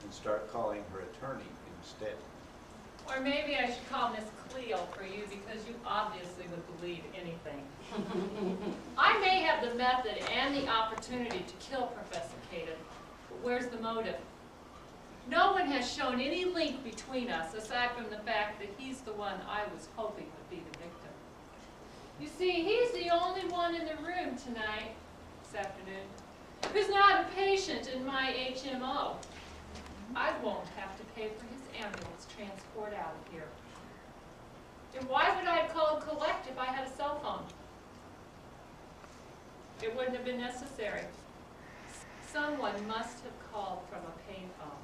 and start calling her attorney instead. Or maybe I should call Miss Cleo for you because you obviously would believe anything. I may have the method and the opportunity to kill Professor Chatham, but where's the motive? No one has shown any link between us aside from the fact that he's the one I was hoping would be the victim. You see, he's the only one in the room tonight, this afternoon, who's not a patient in my HMO. I won't have to pay for his ambulance transport out of here. And why would I have called collect if I had a cell phone? It wouldn't have been necessary. Someone must have called from a payphone.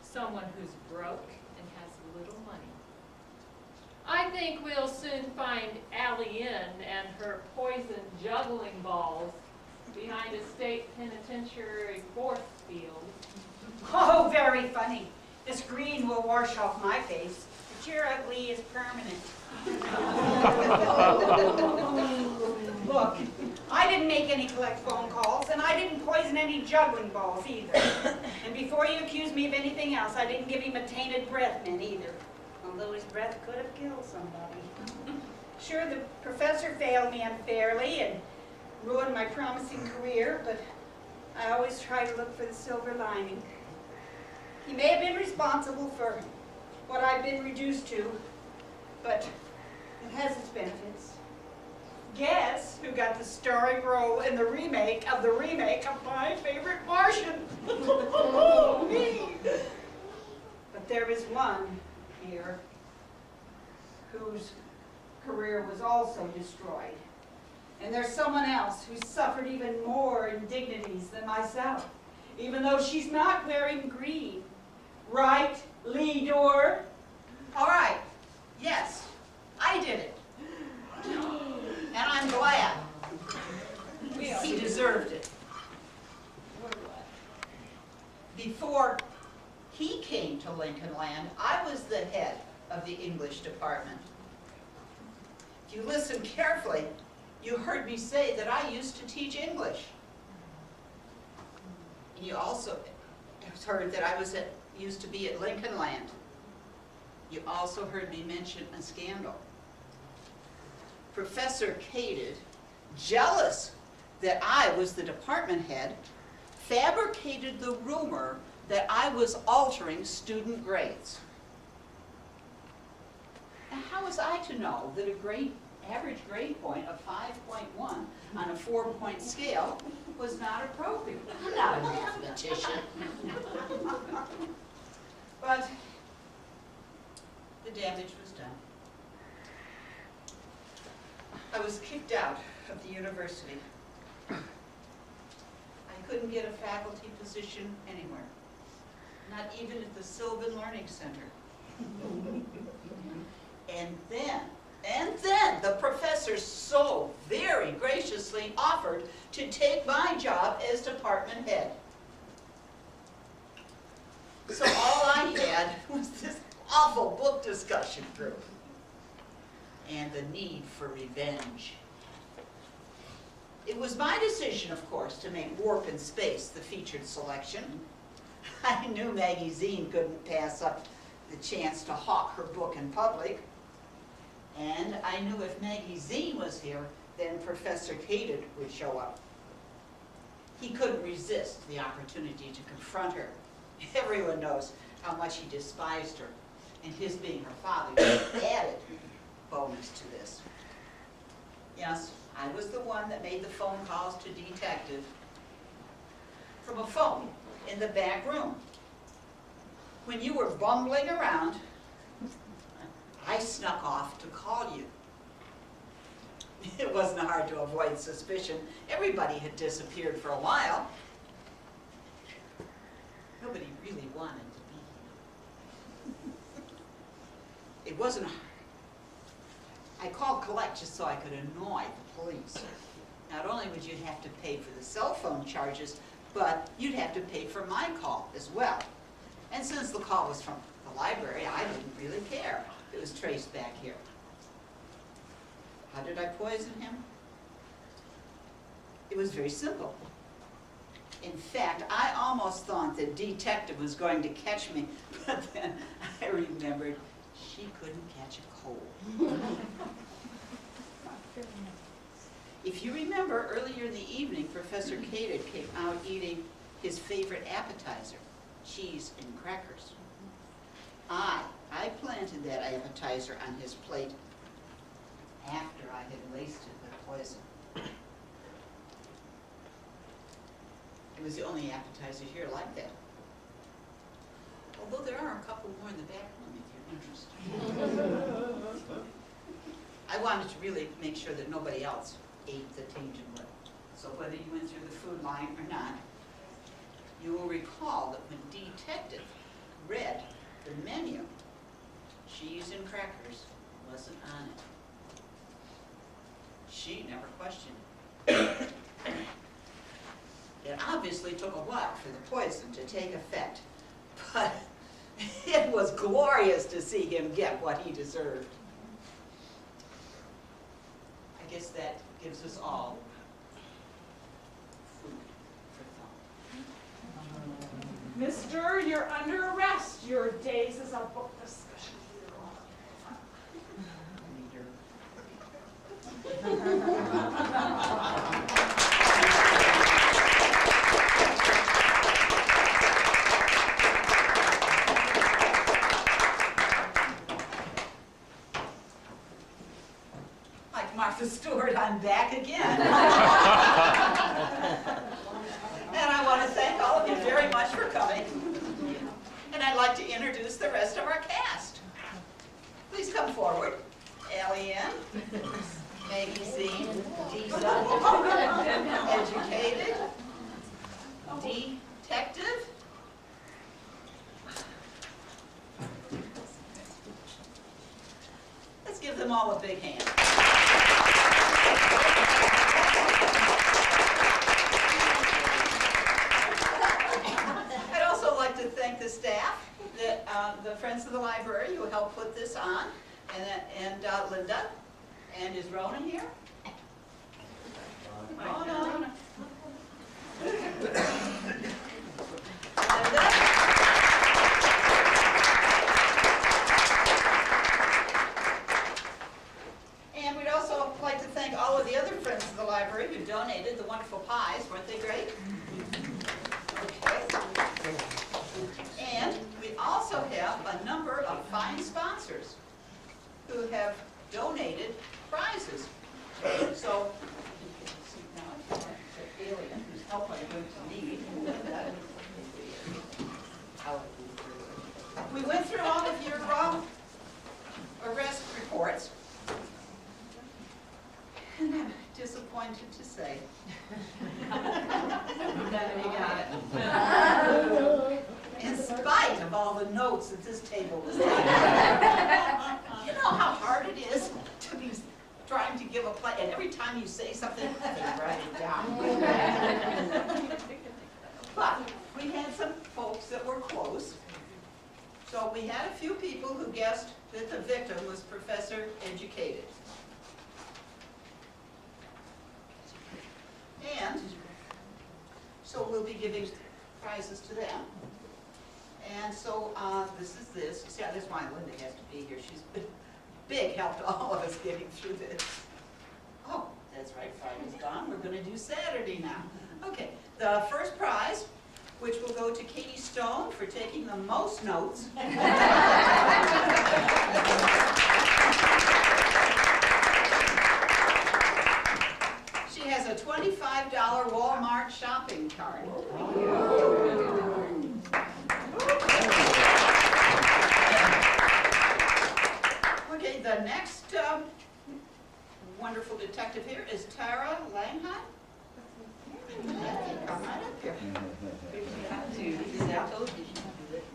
Someone who's broke and has little money. I think we'll soon find Allie Ann and her poison juggling balls behind a state penitentiary force field. Oh, very funny. This green will wash off my face, but your ugly is permanent. Look, I didn't make any collect phone calls, and I didn't poison any juggling balls either. And before you accuse me of anything else, I didn't give him a tainted breath mint either, although his breath could have killed somebody. Sure, the professor failed me unfairly and ruined my promising career, but I always try to look for the silver lining. He may have been responsible for what I've been reduced to, but it has its benefits. Guess who got the starring role in the remake of my favorite Martian? Me! But there is one here whose career was also destroyed. And there's someone else who suffered even more indignities than myself, even though she's not wearing green. Right, Leador? All right, yes, I did it. And I'm glad. will. He deserved it. Before he came to Lincoln Land, I was the head of the English department. If you listen carefully, you heard me say that I used to teach English. And you also heard that I used to be at Lincoln Land. You also heard me mention a scandal. Professor Cated, jealous that I was the department head, fabricated the rumor that I was altering student grades. And how was I to know that a average grade point of 5.1 on a 4-point scale was not appropriate? I'm not a mathematician. But the damage was done. I was kicked out of the university. I couldn't get a faculty position anywhere, not even at the Sylvan Learning Center. And then the professor so very graciously offered to take my job as department head. So all I had was this awful book discussion group and the need for revenge. It was my decision, of course, to make Warp and Space the featured selection. I knew Maggie Zine couldn't pass up the chance to hawk her book in public. And I knew if Maggie Zine was here, then Professor Cated would show up. He couldn't resist the opportunity to confront her. Everyone knows how much he despised her, and his being her father was added bonus to this. Yes, I was the one that made the phone calls to detective from a phone in the back room. When you were bumbling around, I snuck off to call you. It wasn't hard to avoid suspicion. Everybody had disappeared for a while. Nobody really wanted to be here. It wasn't hard. I called collect just so I could annoy the police. Not only would you have to pay for the cell phone charges, but you'd have to pay for my call as well. And since the call was from the library, I didn't really care. It was traced back here. How did I poison him? It was very simple. In fact, I almost thought the detective was going to catch me, but then I remembered she couldn't catch a cold. If you remember, earlier in the evening, Professor Cated came out eating his favorite appetizer, cheese and crackers. I planted that appetizer on his plate after I had laced it with poison. It was the only appetizer here like that. Although there are a couple more in the back room if you're interested. I wanted to really make sure that nobody else ate the tainted lip. So whether you went through the food line or not, you will recall that when Detective read the menu, cheese and crackers wasn't on it. She never questioned it. It obviously took a while for the poison to take effect, but it was glorious to see him get what he deserved. I guess that gives us all food for thought. Mister, you're under arrest. Your days as a book discussion Like Martha Stewart, I'm back again. And I want to thank all of you very much for coming. And I'd like to introduce the rest of our cast. Please come forward. Alien, Maggie Zine, Disa, Educated, Detective, let's give them all a big hand. the Friends of the Library who helped put this on, and Linda. And is Rona here? Rona. Linda. And we'd also like to thank all of the other Friends of the Library who donated the wonderful pies. Weren't they great? Okay. And we also have a number of fine sponsors who have donated prizes. So, now I have the alien whose help I'm going to need. We went through all of your arrest reports. And I'm disappointed to say that we got it. In spite of all the notes that this table was taking. You know how hard it is to be trying to give a play, and every time you say something, they write it down. But we had some folks that were close. So we had a few people who guessed that the victim was Professor Educated. And so we'll be giving prizes to them. And so this is this. See, that's why Linda has to be here. She's been big help to all of us getting through this. Oh, that's right, Friday's gone. We're going to do Saturday now. Okay, the first prize, which will go to Katie Stone for taking the most notes. She has a $25 Walmart shopping cart. Okay, the next wonderful detective here is Tara Langham. Come right up here.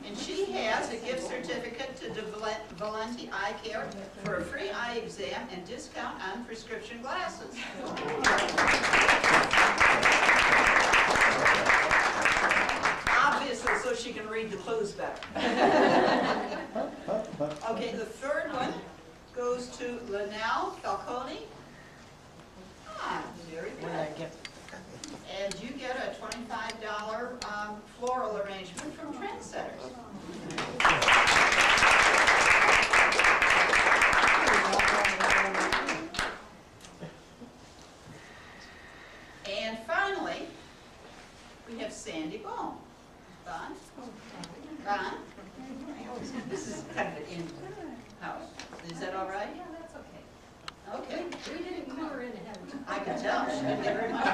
And she has a gift certificate to Valenti Eye Care for a free eye exam and discount on prescription glasses. Obviously, so she can read the clues better. Okay, the third one goes to Linnell Falcone. Ah, very good. And you get a $25 floral arrangement from Trendsetters. And finally, we have Sandy Bone. Bon? Bon? This is kind of an in-house. Is that all right? Yeah, that's okay. Okay. We didn't clue her in ahead of time. I can tell. She didn't get very much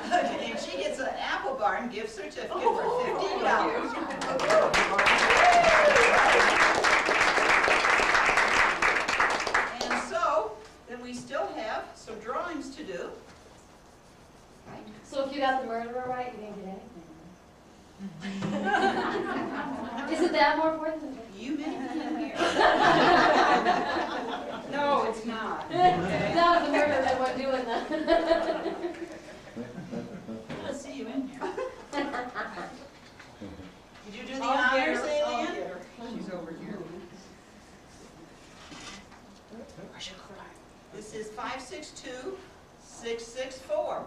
Okay, and she gets an Apple Barn gift certificate for $15. And so, then we still have some drawings to do. So if you got the murderer right, you didn't get anything. Isn't that more important than You may be in here. No, it's not. That was the murderer that wasn't doing that. I'll see you in here. Did you do the I'll get honors, her. Alien? I'll get her. She's over here. This is 562-664.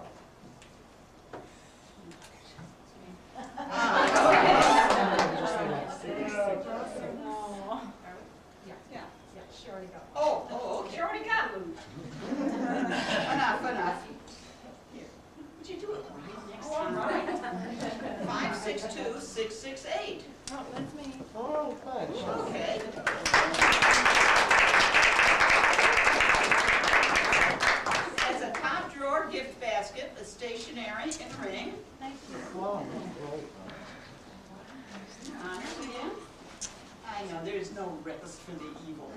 She already got one. Oh, okay. She already got one. Enough. Here, would you do it for me next time? All right. 562-668. Oh, that's me. Oh, thanks. Okay. As a top drawer gift basket, a stationery and ring. Wow, great. Honors again. I know, there's no rest for the evil.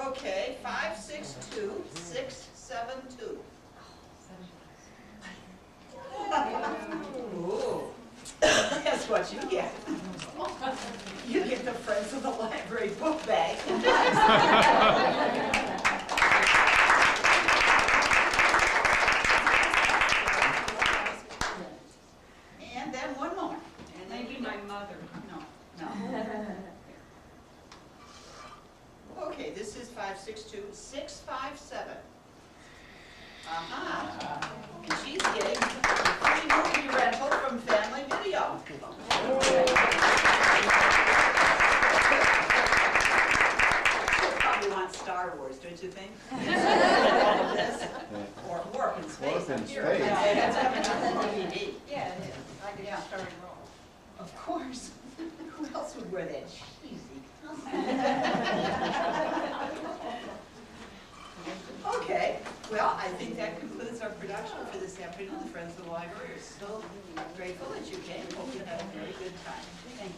Okay, 562-672. Ooh, guess what you get? You get the Friends of the Library book bag. And then one Aha. And she's getting a free movie rental from Family Video. She'll probably want Star Wars, don't you think? All of this. Or Warp in Space. Warp in I'm sure. Space. That's coming on DVD. Yeah, it is. I could Yeah. start and roll. Of course. Who else would wear that cheesy costume? Okay, well, I think that concludes our production for this afternoon. The Friends of the Library are so grateful that you came. Hope you had a very good time. Thank you.